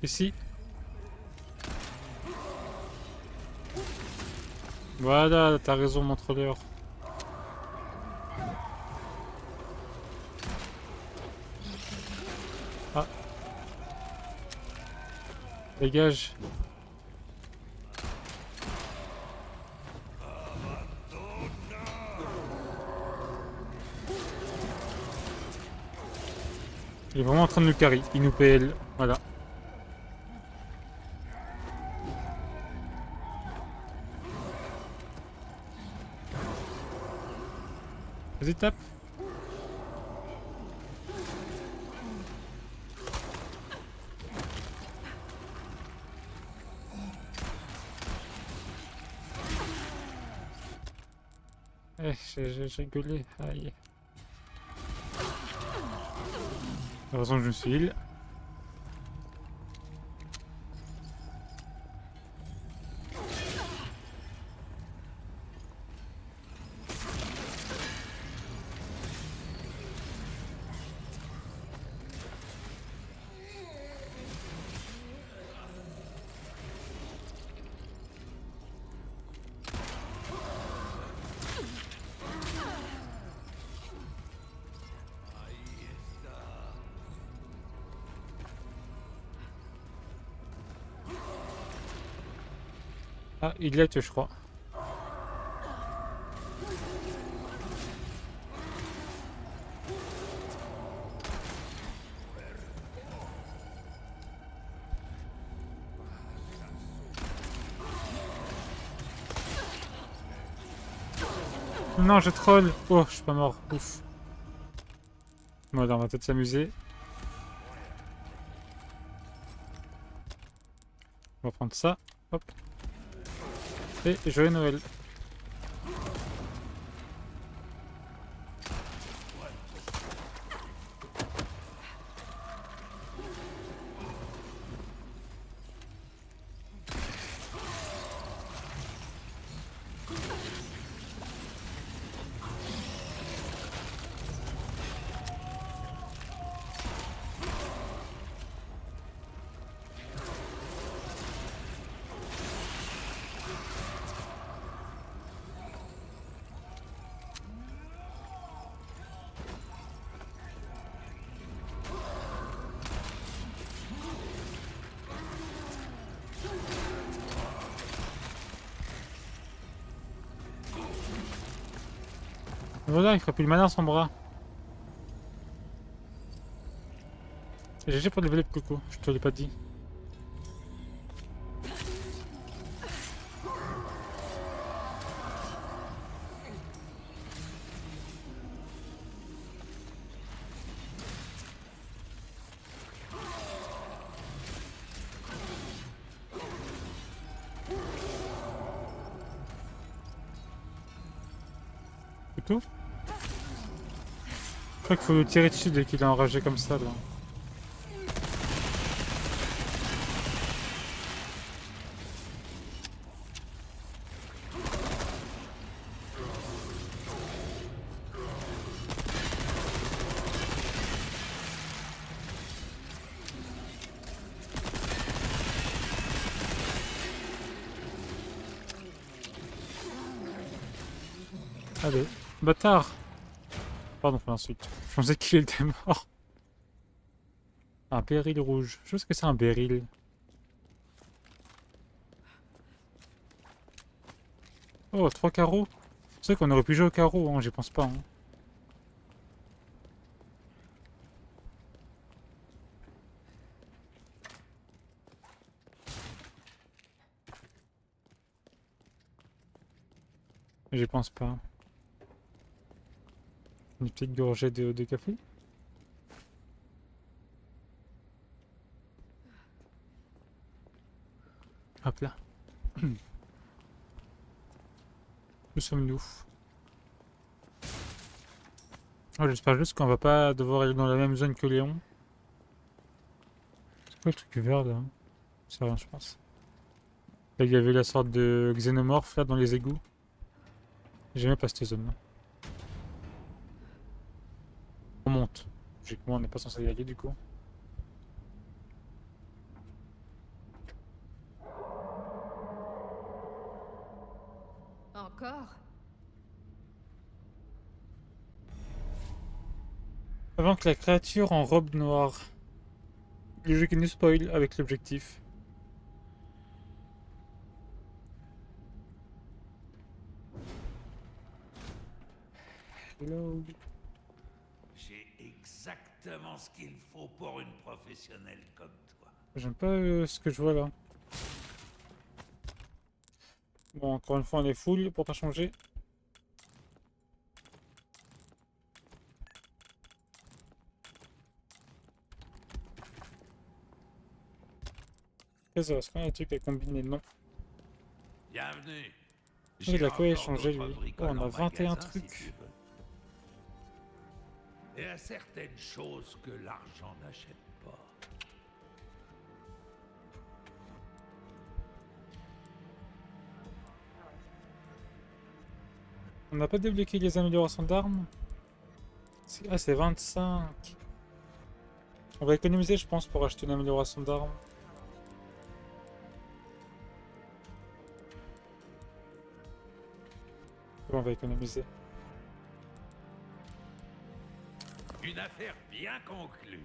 Ici. Voilà, t'as raison, montre-leur. Ah. Dégage. Il est vraiment en train de nous carry. Il nous PL. Voilà. Vas-y, tape. Eh, j'ai gueulé. Aïe. Heureusement que je me suis heal. Ah, il l'a tué, je crois. Non, je troll. Oh, je suis pas mort. Ouf. Voilà, on va peut-être s'amuser. On va prendre ça. Hop. Et joyeux Noël. Voilà, il fera plus le malin son bras. Et GG pour level up Coco, je te l'ai pas dit. C'est tout? Je crois qu'il faut le tirer dessus dès qu'il est enragé comme ça là. Allez, bâtard! Pardon pour l'insulte. Je pensais qu'il était mort. Un béryl rouge. Je sais ce que c'est un béryl. Oh, 3 carreaux. C'est vrai qu'on aurait pu jouer au carreau, hein, j'y pense pas. Hein. J'y pense pas. Une petite gorgée de café. Hop là. Où sommes-nous? Oh, j'espère juste qu'on va pas devoir aller dans la même zone que Léon. C'est quoi le truc vert là? C'est rien, je pense. Là, il y avait la sorte de xénomorphe là dans les égouts. J'aimais pas cette zone là. On monte. Logiquement, on n'est pas censé y aller du coup. Encore? Avant que la créature en robe noire. Le jeu qui nous spoil avec l'objectif. Hello. J'ai exactement ce qu'il faut pour une professionnelle comme toi. J'aime pas ce que je vois là. Bon, encore une fois, on est full pour pas changer. Est-ce qu'on a un truc à combiner? Non. Bienvenue. Il a quoi encore échanger d'autres lui? Oh, bricoles on a en 21 magasin, si trucs. tu veux. Il y a certaines choses que l'argent n'achète pas. On n'a pas débloqué les améliorations d'armes? Ah, c'est 25. On va économiser, je pense, pour acheter une amélioration d'armes. On va économiser. Une affaire bien conclue.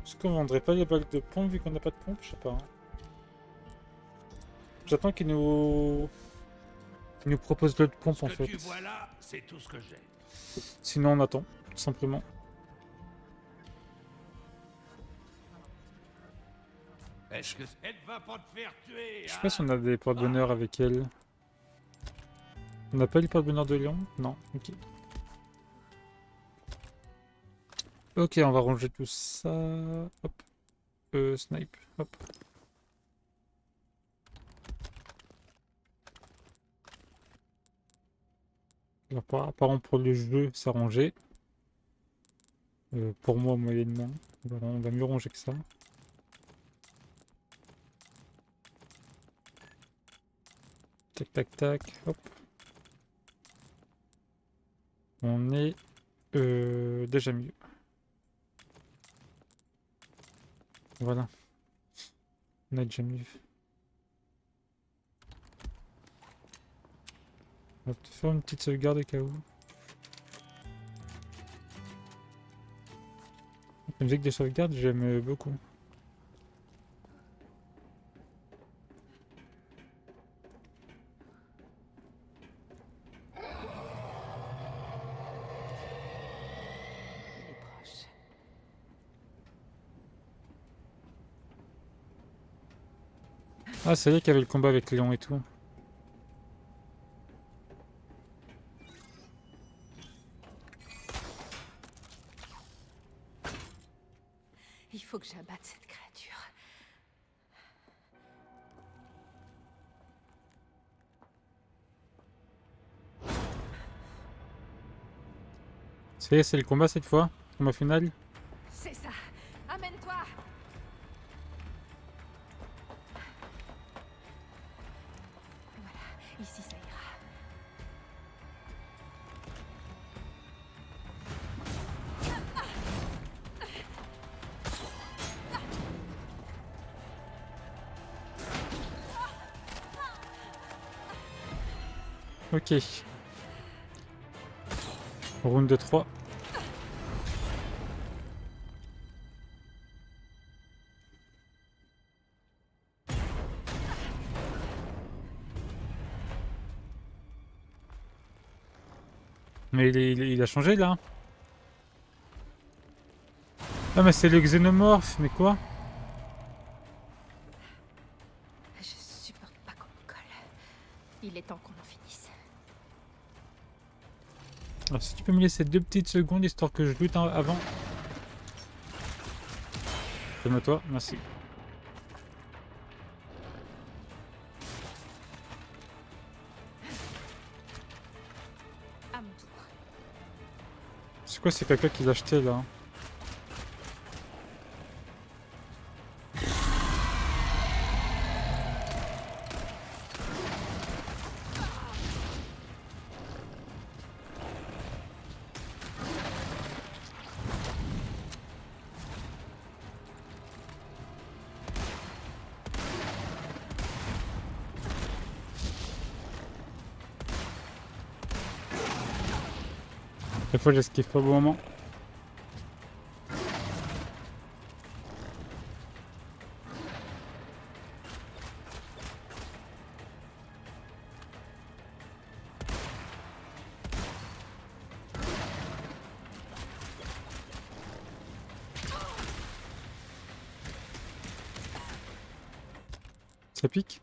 Est-ce qu'on vendrait pas les balles de pompe vu qu'on n'a pas de pompe? Je sais pas. Hein. J'attends qu'ils nous proposent l'autre pompe en Ce que fait. tu vois là, c'est tout ce que j'ai. Sinon on attend, tout simplement. Est-ce que elle va pas te faire tuer? Je sais pas si on a des porte-bonheur avec elle. On n'a pas les porte-bonheur de Léon? Non, ok. Ok, on va ranger tout ça. Hop. Snipe. Hop. Alors, apparemment pour le jeu, c'est rangé. Pour moi, moyennement. Voilà, on va mieux ranger que ça. Tac, tac, tac. Hop. On est déjà mieux. Voilà. On est déjà mieux. On va te faire une petite sauvegarde au cas où. La musique de sauvegarde, j'aime beaucoup. Il est proche. Ah, c'est là qu'il y avait le combat avec Léon et tout. Il faut que j'abatte cette créature. C'est le combat cette fois? Combat final? C'est ça. Amène-toi. Voilà, ici ça ira. Ok. Round de 3. Mais il a changé là. Ah mais c'est le xénomorphe, mais quoi? Je supporte pas qu'on me colle. Il est temps qu'on en finisse. Alors si tu peux me laisser 2 petites secondes histoire que je loot avant. Calme-toi, merci. À mon tour. C'est quoi ces caca qu'ils achetaient là? Des fois j'esquive pas au bon moment. Ça pique?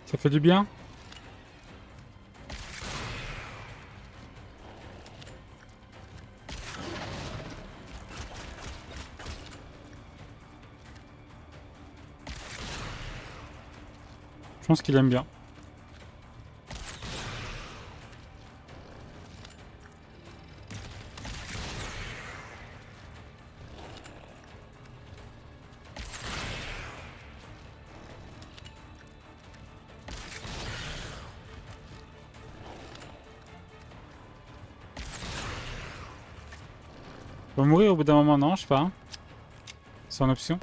Ça fait du bien? Je pense qu'il aime bien. On va mourir au bout d'un moment, non? Je sais pas. Hein. C'est en option.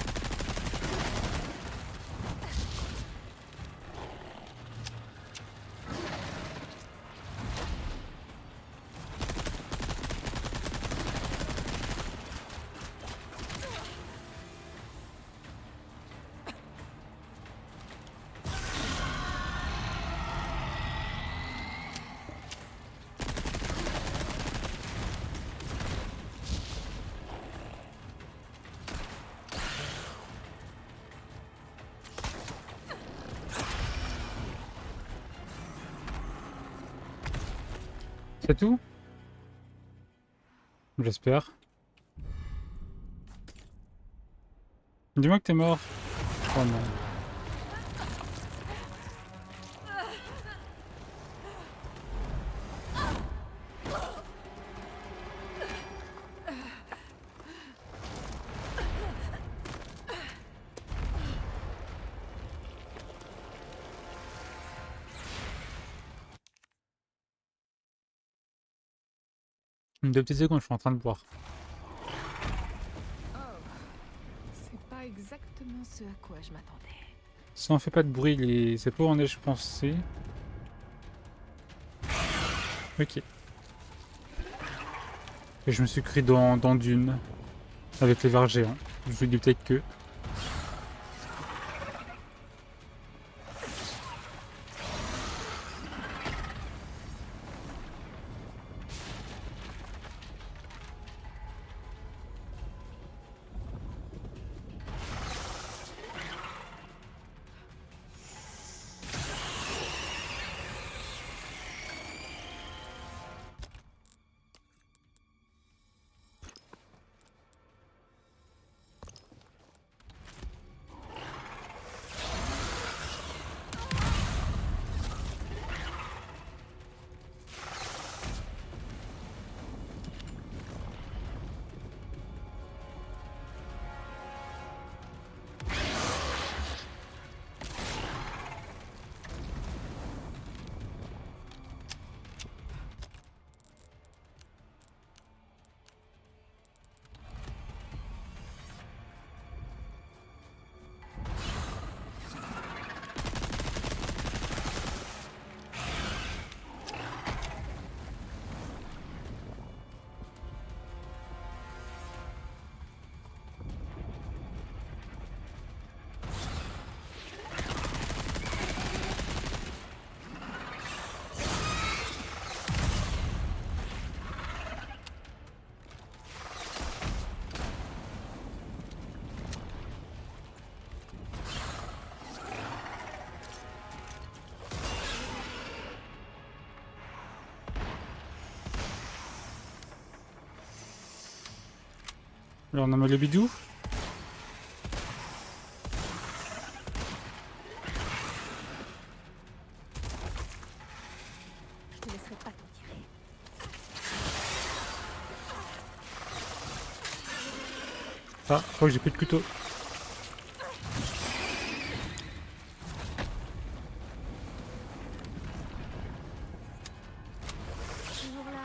C'est tout? J'espère. Dis-moi que t'es mort. Oh non. Deux petites secondes, je suis en train de boire. Oh, c'est pas exactement ce à quoi je m'attendais. Ça en fait pas de bruit, c'est pas où on est, je pensais. Ok. Et je me suis cru dans Dune. Avec les vers géants. Je me suis dit peut-être que. Alors on a mal le bidou. Je te laisserai pas t'en tirer. Ah, je crois que j'ai plus de couteau. Toujours là.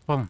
Pardon.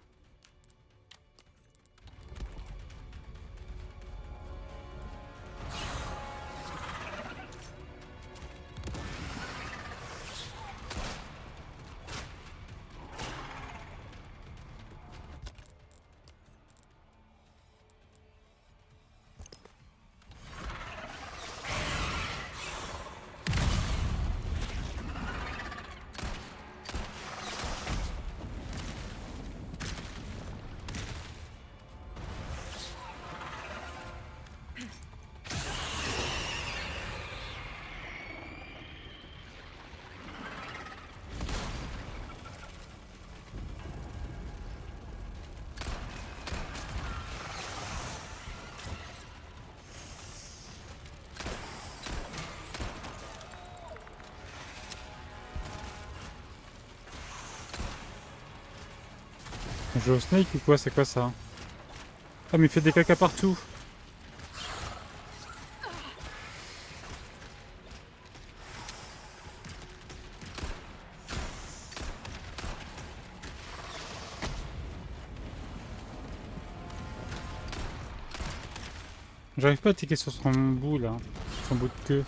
On joue au Snake ou quoi? C'est quoi ça? Ah mais il fait des caca partout. J'arrive pas à tiquer sur son bout là. Son bout de queue.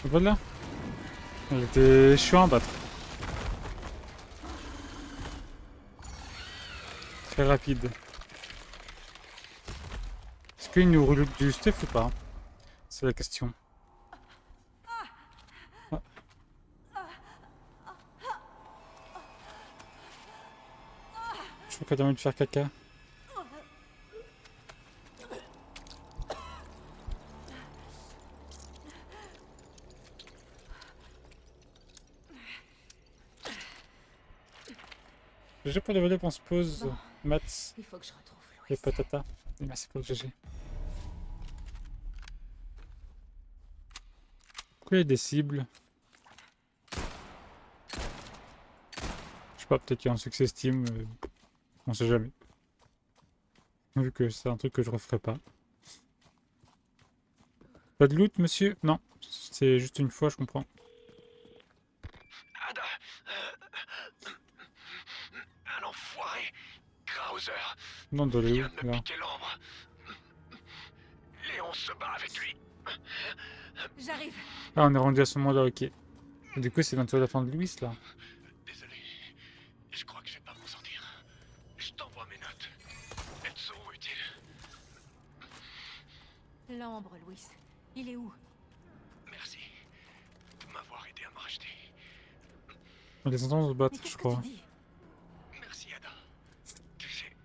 Voilà. Il était chiant à battre. Très rapide. Est-ce qu'il nous relook du stuff ou pas? C'est la question. Ah. Je crois qu'elle a envie de faire caca. J'ai pour développer, on se pose. Bon. Mats. Il faut que je retrouve Louis. Et patata. Et merci pour le GG. Pourquoi il y a des cibles? Je sais pas, peut-être qu'il y a un succès Steam. On sait jamais. Vu que c'est un truc que je referai pas. Pas de loot, monsieur? Non. C'est juste une fois, je comprends. Ada. Un enfoiré. Krauser. Non, dans Il les vient où, de me là? piquer l'ombre. Léon se bat avec lui. J'arrive. Ah, on est rendu à ce moment-là, ok. Et du coup, c'est bientôt la fin de Louis, là. Désolé. Je crois que je vais pas m'en sortir. Je t'envoie mes notes. Elles seront utiles. L'ambre, Louis. Il est où? Merci de m'avoir aidé à me racheter. On les entend se Mais battre, je qu'est-ce que crois. tu dis? Merci, Ada. Tu sais,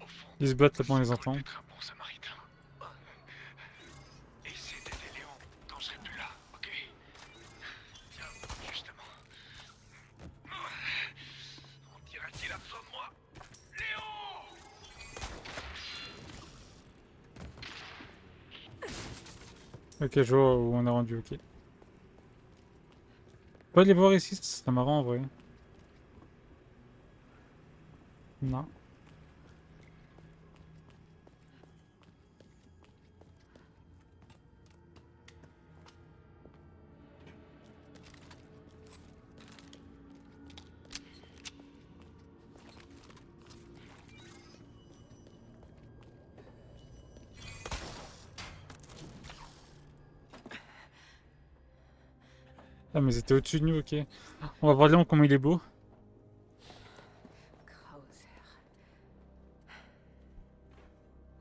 au fond, Ils se battent là, je on les suis entend. peut-être un bon samaritain. Essaie d'aider Léon quand je serai plus là, ok? Tiens, justement. On dirait qu'il a besoin de moi. Léon! Ok, je vois où on est rendu, ok. On peut les voir ici, ça serait marrant en vrai. Non. Ah, mais c'était au-dessus de nous, ok. On va voir Léon comment il est beau. Krauser.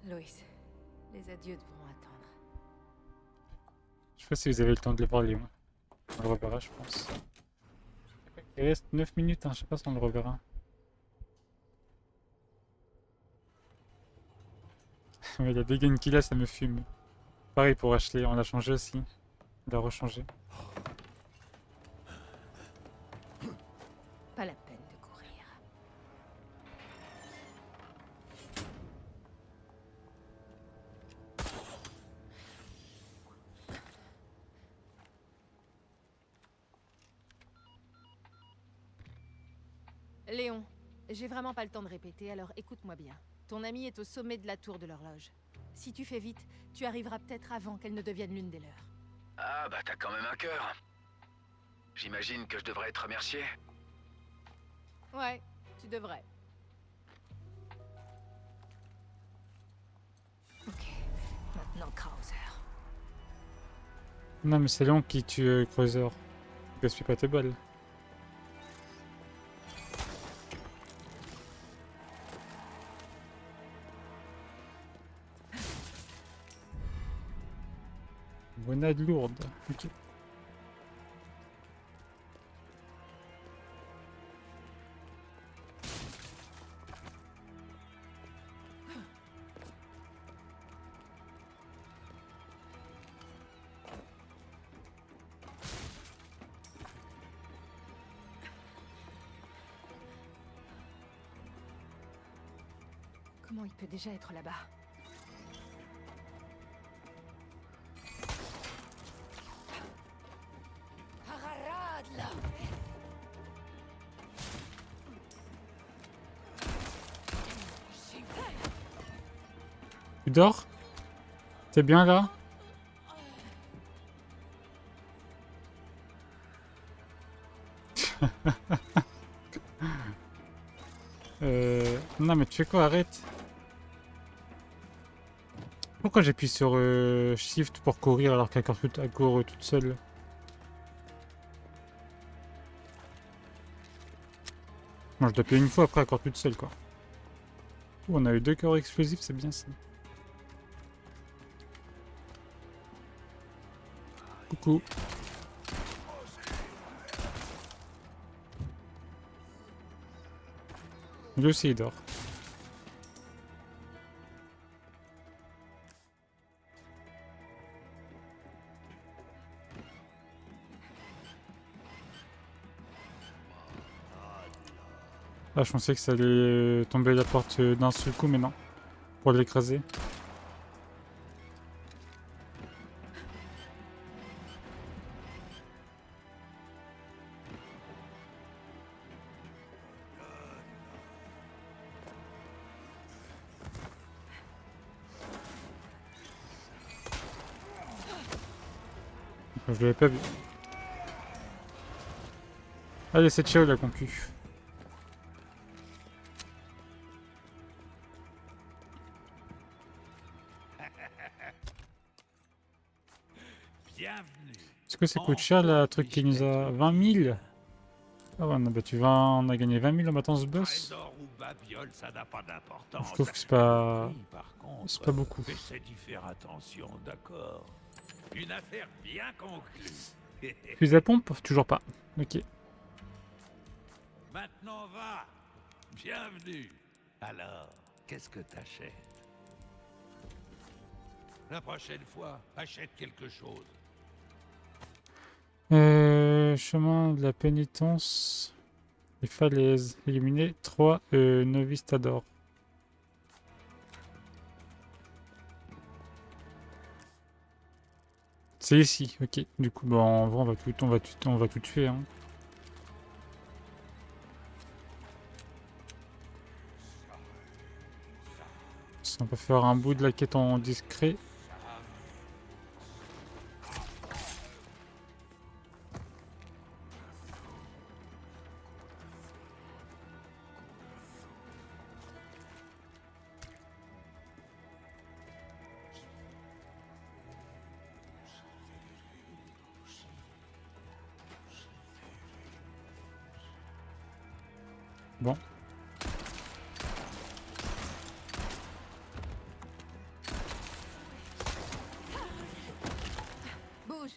Louis, les adieux devront attendre. Je sais pas si vous avez le temps de le voir, Léon. On le reverra, je pense. Il reste 9 minutes, hein. Je sais pas si on le reverra. Mais la dégaine qu'il a, ça me fume. Pareil pour Ashley, on l'a changé aussi. On l'a rechangé. Pas la peine de courir. Léon, j'ai vraiment pas le temps de répéter, alors écoute-moi bien. Ton amie est au sommet de la tour de l'horloge. Si tu fais vite, tu arriveras peut-être avant qu'elle ne devienne l'une des leurs. Ah bah t'as quand même un cœur. J'imagine que je devrais être remercié. Ouais, tu devrais. Ok, maintenant Krauser. Non, mais c'est Léon qui tue Kreuzer. Gaspille pas tes balles. Grenade lourde. Ok. Comment il peut déjà être là-bas? Tu dors? T'es bien là? Non mais tu fais quoi? Arrête. Pourquoi j'appuie sur Shift pour courir alors qu'elle court toute seule? Moi je dois appuyer une fois après elle court toute seule quoi. Ouh, on a eu 2 corps explosifs, c'est bien ça. Coucou. Lui aussi il dort. Ah, je pensais que ça allait tomber la porte d'un seul coup, mais non. Pour l'écraser. Je l'avais pas vu. Allez, c'est chill la concu. Bienvenue. Est-ce que ça coûte cher le truc qui nous a 20 000? Ah ouais, on a battu 20, on a gagné 20 000 en battant ce boss. Trésor ou babiole, ça n'a pas d'importance. Je trouve que c'est pas... Le prix, par contre, c'est pas beaucoup. essaie d'y faire attention, d'accord? Une affaire bien conclue. Fusil à pompe? Toujours pas. Ok. Maintenant va. Bienvenue. Alors, qu'est-ce que t'achètes? La prochaine fois, achète quelque chose. Chemin de la pénitence. Les falaises. Éliminer 3 novices d'or. C'est ici, ok. Du coup, bah, en vrai, on va tout tuer. Hein. On peut faire un bout de la quête en discret. Bon. Bouge.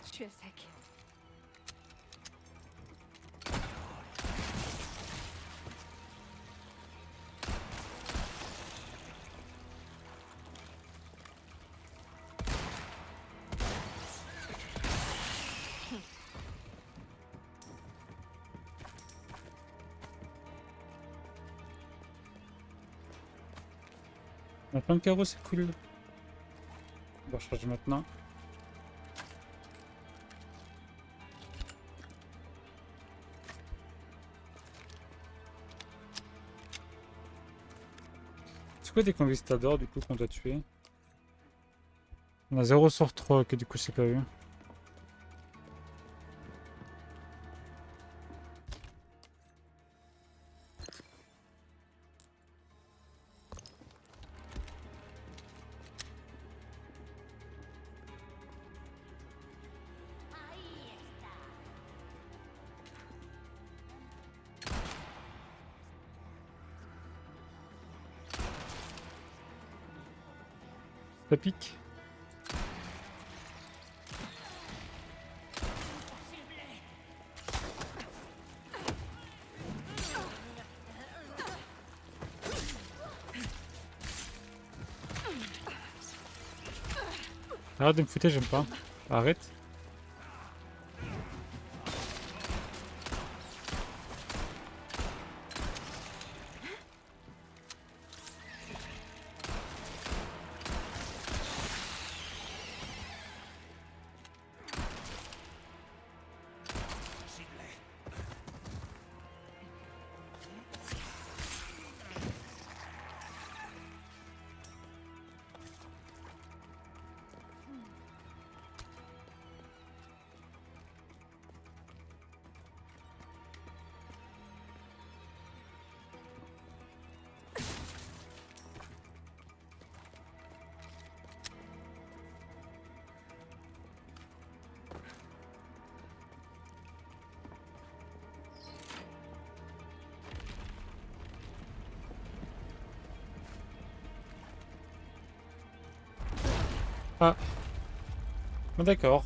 Je suis à sec. On a plein de carreaux, c'est cool. On va recharger maintenant. C'est quoi des conquistadors du coup qu'on doit tuer? On a 0 sur 3 que du coup c'est pas eu. Ça pique. Arrête de me foutre, j'aime pas. Arrête. Ah, ah, d'accord.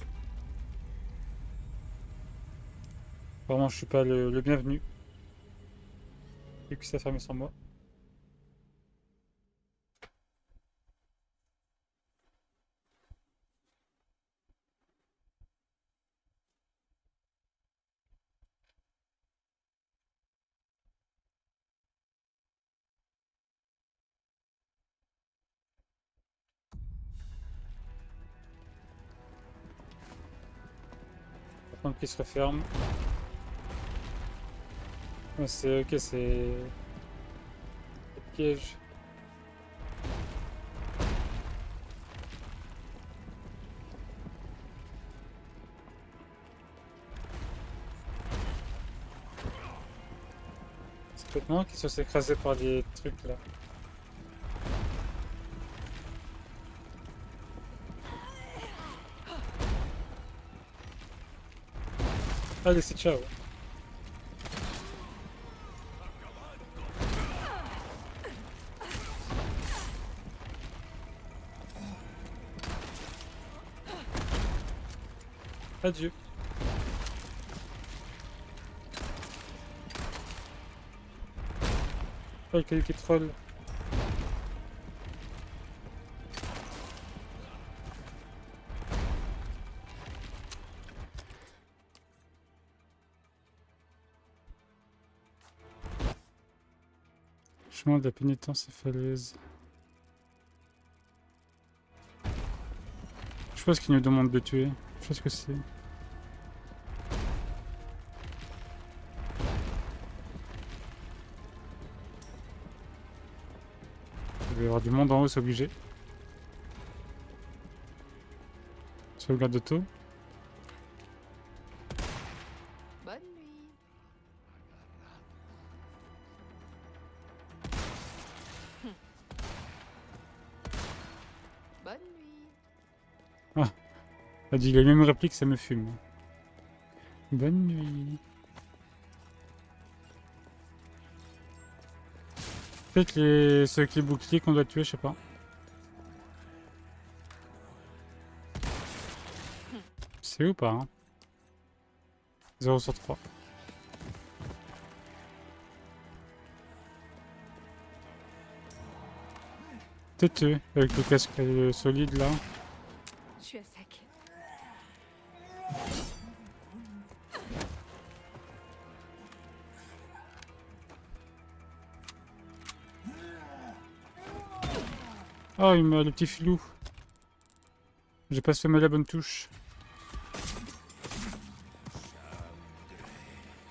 Vraiment, je suis pas le bienvenu. Et puis ça ferme sans moi. Par contre, qui se referme. Ouais, c'est ok, c'est piège. C'est peut-être moi qui se fait écraser par des trucs là. Allez, c'est ciao. Adieu. Oh, le caillou qui troll. Chemin de la pénitence et falaise. Je sais pas ce qu'il nous demande de tuer. Je sais pas ce que c'est. Il va y avoir du monde en haut, c'est obligé. Sauvegarde auto. Bonne nuit. Bonne nuit. Ah, elle dit les mêmes répliques, ça me fume. Bonne nuit. Peut-être ceux avec les boucliers qu'on doit tuer, je sais pas. C'est ou pas, hein? 0 sur 3. Peut-être eux, avec le casque solide là. Je suis à sec. Oh, il m'a le petit filou. J'ai pas fait la bonne touche.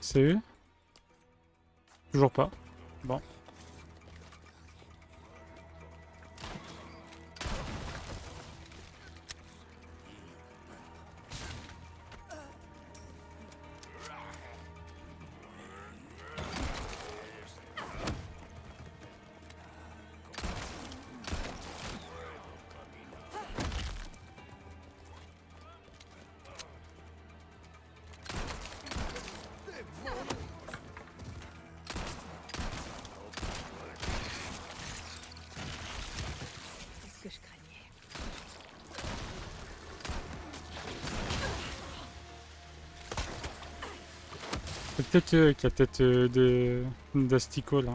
C'est eux? Toujours pas. Bon. C'est ce que je craignais. C'est peut-être eux avec la tête d'Astico là.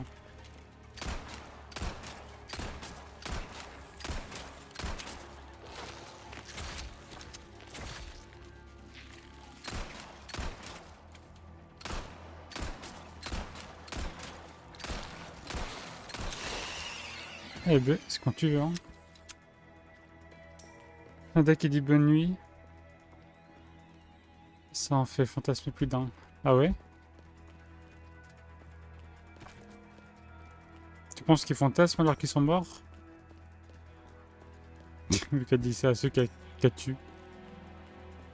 Eh ben, c'est quand tu veux, hein. Ada qui dit bonne nuit. Ça en fait fantasmer plus d'un. Ah ouais? Tu penses qu'ils fantasment alors qu'ils sont morts? Vu qu'elle dit ça à ceux qu'elle tue.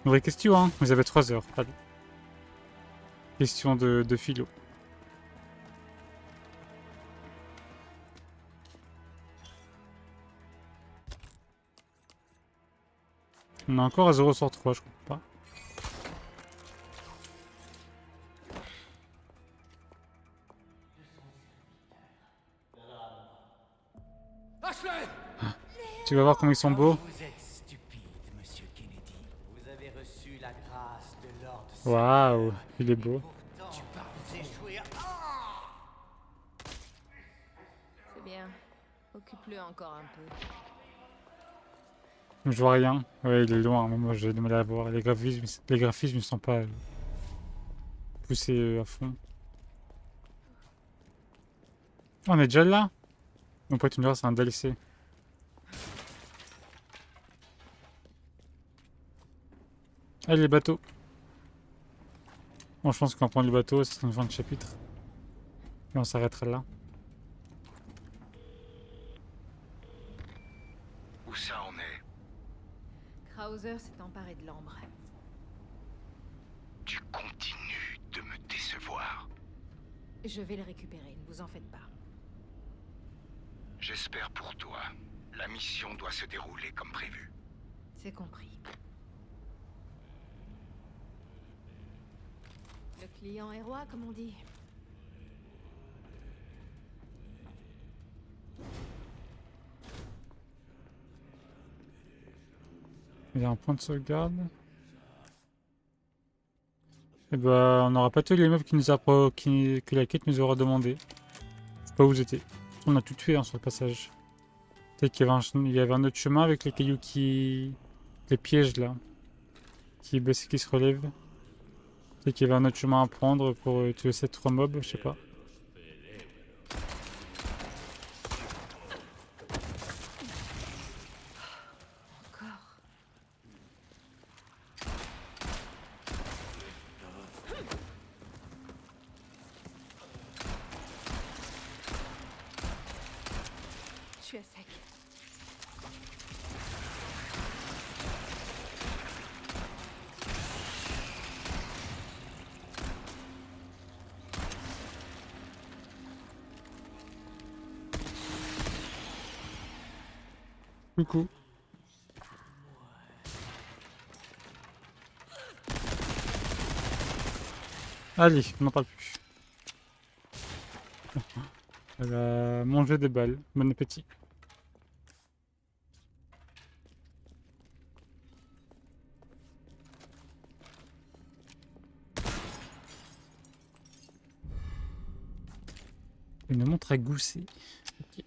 Une vraie question, hein. Vous avez 3 heures. Allez. Question de philo. On est encore à 0 sur 3, je crois pas. Ashley! Tu vas voir comment ils sont beaux. Vous êtes stupide. avait reçu la grâce de Lord Waouh, Seigneur. il est beau. Pourtant, tu parles échouer. C'est bien. Occupe-le encore un peu. Je vois rien. Ouais, il est loin, mais moi j'ai du mal à voir. Les graphismes ne sont pas poussés à fond. Oh, on est déjà là? Donc ouais, tu me diras, c'est un DLC. Allez, les bateaux. Bon, je pense qu'on prend le bateau, c'est une fin de chapitre. Et on s'arrêtera là. Où ça en est? Krauser s'est emparé de l'ambre. Tu continues de me décevoir. Je vais le récupérer, ne vous en faites pas. J'espère pour toi. La mission doit se dérouler comme prévu. C'est compris. Le client est roi, comme on dit. Il y a un point de sauvegarde. Et bah, on n'aura pas tué les meufs qui nous a que la quête nous aura demandé. Je sais pas où j'étais. On a tout tué hein, sur le passage. Peut-être qu'il y avait un autre chemin avec les cailloux les pièges là. Qui baissent et qui se relèvent. Peut-être qu'il y avait un autre chemin à prendre pour tuer ces 3 mobs, je sais pas. Encore. Je suis à sec. Coucou. Allez, on n'en parle plus. Elle a mangé des balles. Bon appétit. Une montre à gousset. Ok.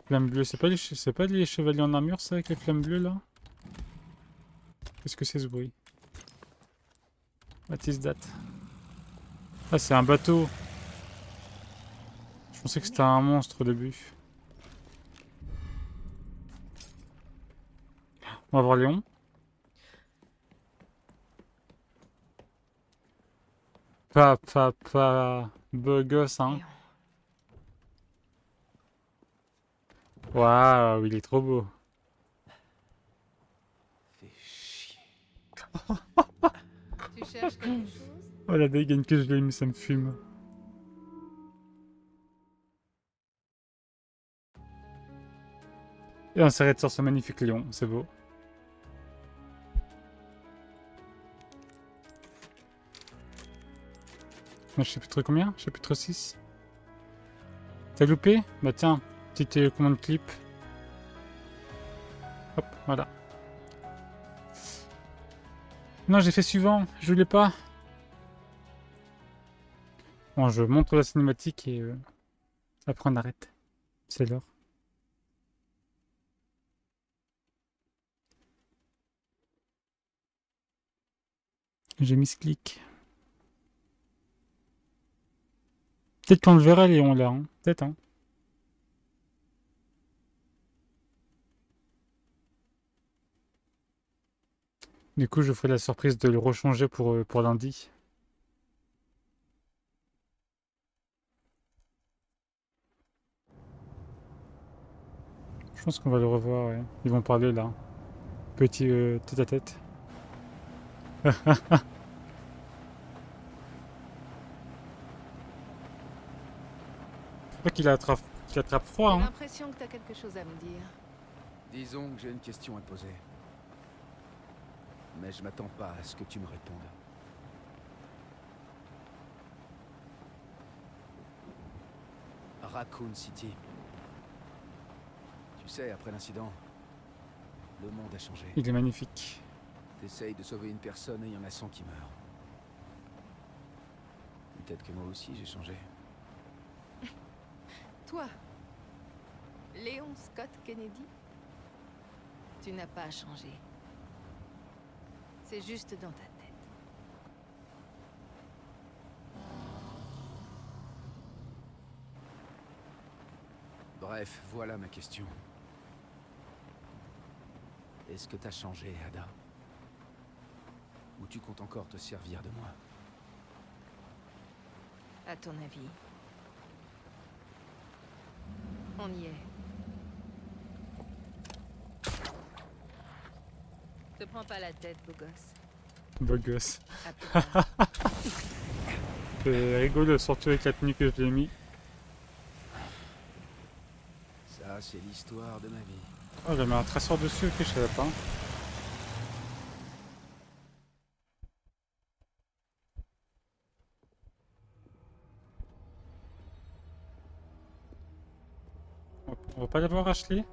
Flamme bleue, c'est pas les chevaliers en armure ça avec les flammes bleues là? Qu'est-ce que c'est ce bruit? What is that? Ah c'est un bateau. Je pensais que c'était un monstre au début. On va voir Léon. Beau gosse hein. Waouh, il est trop beau. Fais chier. Tu cherches quelque chose? Oh la dégaine que je l'ai mis, ça me fume. Et on s'arrête sur ce magnifique lion, c'est beau. Moi, chapitre combien? Chapitre 6. T'as loupé? Bah tiens, petite commande clip. Hop, voilà. Non, j'ai fait suivant, je voulais pas. Bon, je montre la cinématique et après on arrête. C'est l'heure. J'ai mis ce clic. Peut-être qu'on le verra Léon là, hein. Peut-être hein. Du coup je ferai la surprise de le rechanger pour lundi. Je pense qu'on va le revoir, ouais. Ils vont parler là. Petit tête à tête. Faut pas qu'il attrape froid, J'ai hein. l'impression que t'as quelque chose à me dire. Disons que j'ai une question à te poser. mais je m'attends pas à ce que tu me répondes. Raccoon City. Tu sais, après l'incident, le monde a changé. Il est magnifique. T'essayes de sauver une personne et il y en a 100 qui meurent. Peut-être que moi aussi j'ai changé. Toi, Léon Scott Kennedy, tu n'as pas changé. C'est juste dans ta tête. Bref, voilà ma question. Est-ce que t'as changé, Ada? Ou tu comptes encore te servir de moi? À ton avis? On y est. Te prends pas la tête, beau gosse. Beau gosse. À plus tard. C'est rigolo, surtout avec la tenue que j'ai mis. Ça, c'est l'histoire de ma vie. Oh, j'ai mis un traceur dessus, ok, je savais pas. On va pas l'avoir Ashley?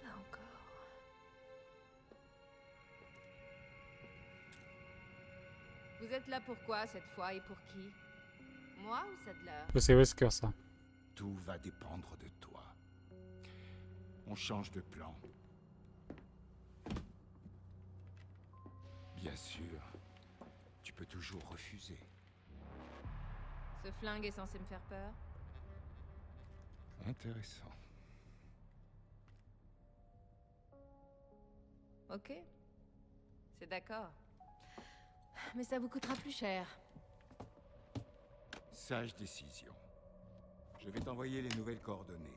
Pas encore. Vous êtes là pourquoi cette fois et pour qui? Moi ou Sadler? C'est Wesker ça. Tout va dépendre de toi. On change de plan. Bien sûr, tu peux toujours refuser. Ce flingue est censé me faire peur? Intéressant. Ok. C'est d'accord. Mais ça vous coûtera plus cher. Sage décision. Je vais t'envoyer les nouvelles coordonnées.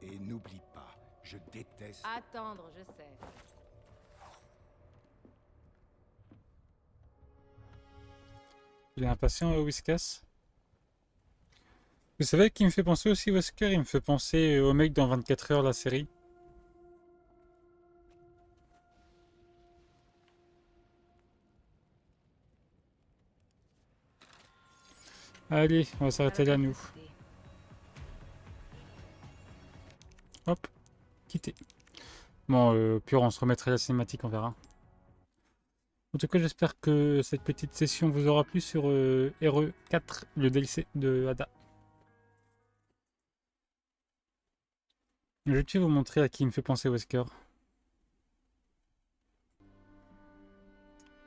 Et n'oublie pas, je déteste... Attendre, je sais. Il est impatient, Whiskas. Vous savez qui me fait penser aussi, Wesker? Il me fait penser au mec dans 24 heures, la série. Allez, on va s'arrêter là, nous. Hop, quitter. Bon, au pire, on se remettrait la cinématique, on verra. En tout cas, j'espère que cette petite session vous aura plu sur RE4, le DLC de Ada. Je vais vous montrer à qui il me fait penser Wesker.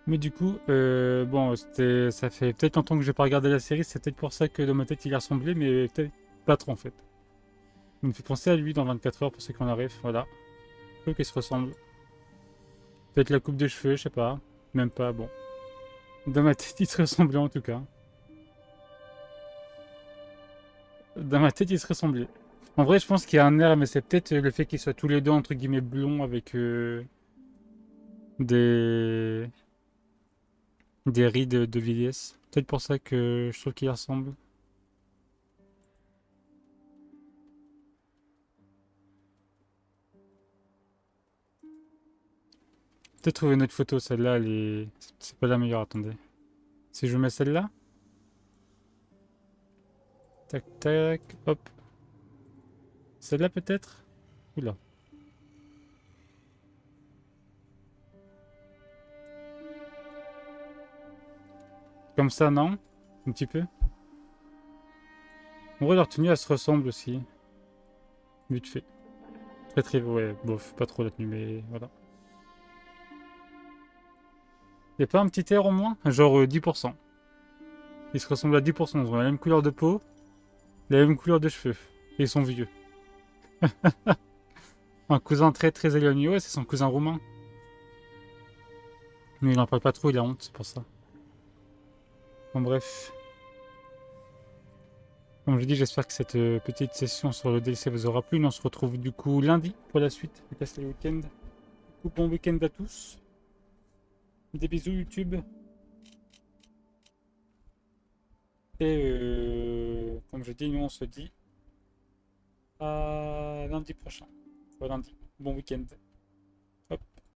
Mais du coup, bon, ça fait peut-être longtemps que j'ai pas regardé la série, c'est peut-être pour ça que dans ma tête il a ressemblé, mais peut-être pas trop en fait. Il me fait penser à lui dans 24 heures pour ceux qui en arrivent, voilà. Je trouve qu'il se ressemble. Peut-être la coupe de cheveux, je sais pas. Même pas, bon. Dans ma tête il se ressemblait en tout cas. Dans ma tête il se ressemblait. En vrai, je pense qu'il y a un air, mais c'est peut-être le fait qu'ils soient tous les deux entre guillemets blonds avec des rides de vieillesse. Peut-être pour ça que je trouve qu'il ressemble. Peut-être trouver une autre photo, celle-là, elle est... c'est pas la meilleure, attendez. Si je mets celle-là. Tac, tac, hop. Celle-là peut-être? Oula. Comme ça, non? Un petit peu. En vrai, leur tenue, elle se ressemble aussi. Vite fait. Très très... ouais, bof, pas trop la tenue, mais voilà. Y'a pas un petit air au moins? Genre 10%. Ils se ressemblent à 10%. Ils ont la même couleur de peau, la même couleur de cheveux. Et ils sont vieux. Un cousin très très éloigné. Ouais, c'est son cousin roumain. Mais il en parle pas trop, il a honte, c'est pour ça. Bon, bref. Comme je dis, j'espère que cette petite session sur le DLC vous aura plu. On se retrouve du coup lundi pour la suite de Castle Weekend. Du coup, bon week-end à tous. Des bisous YouTube. Et comme je dis, nous on se dit à lundi prochain. Lundi. Bon week-end.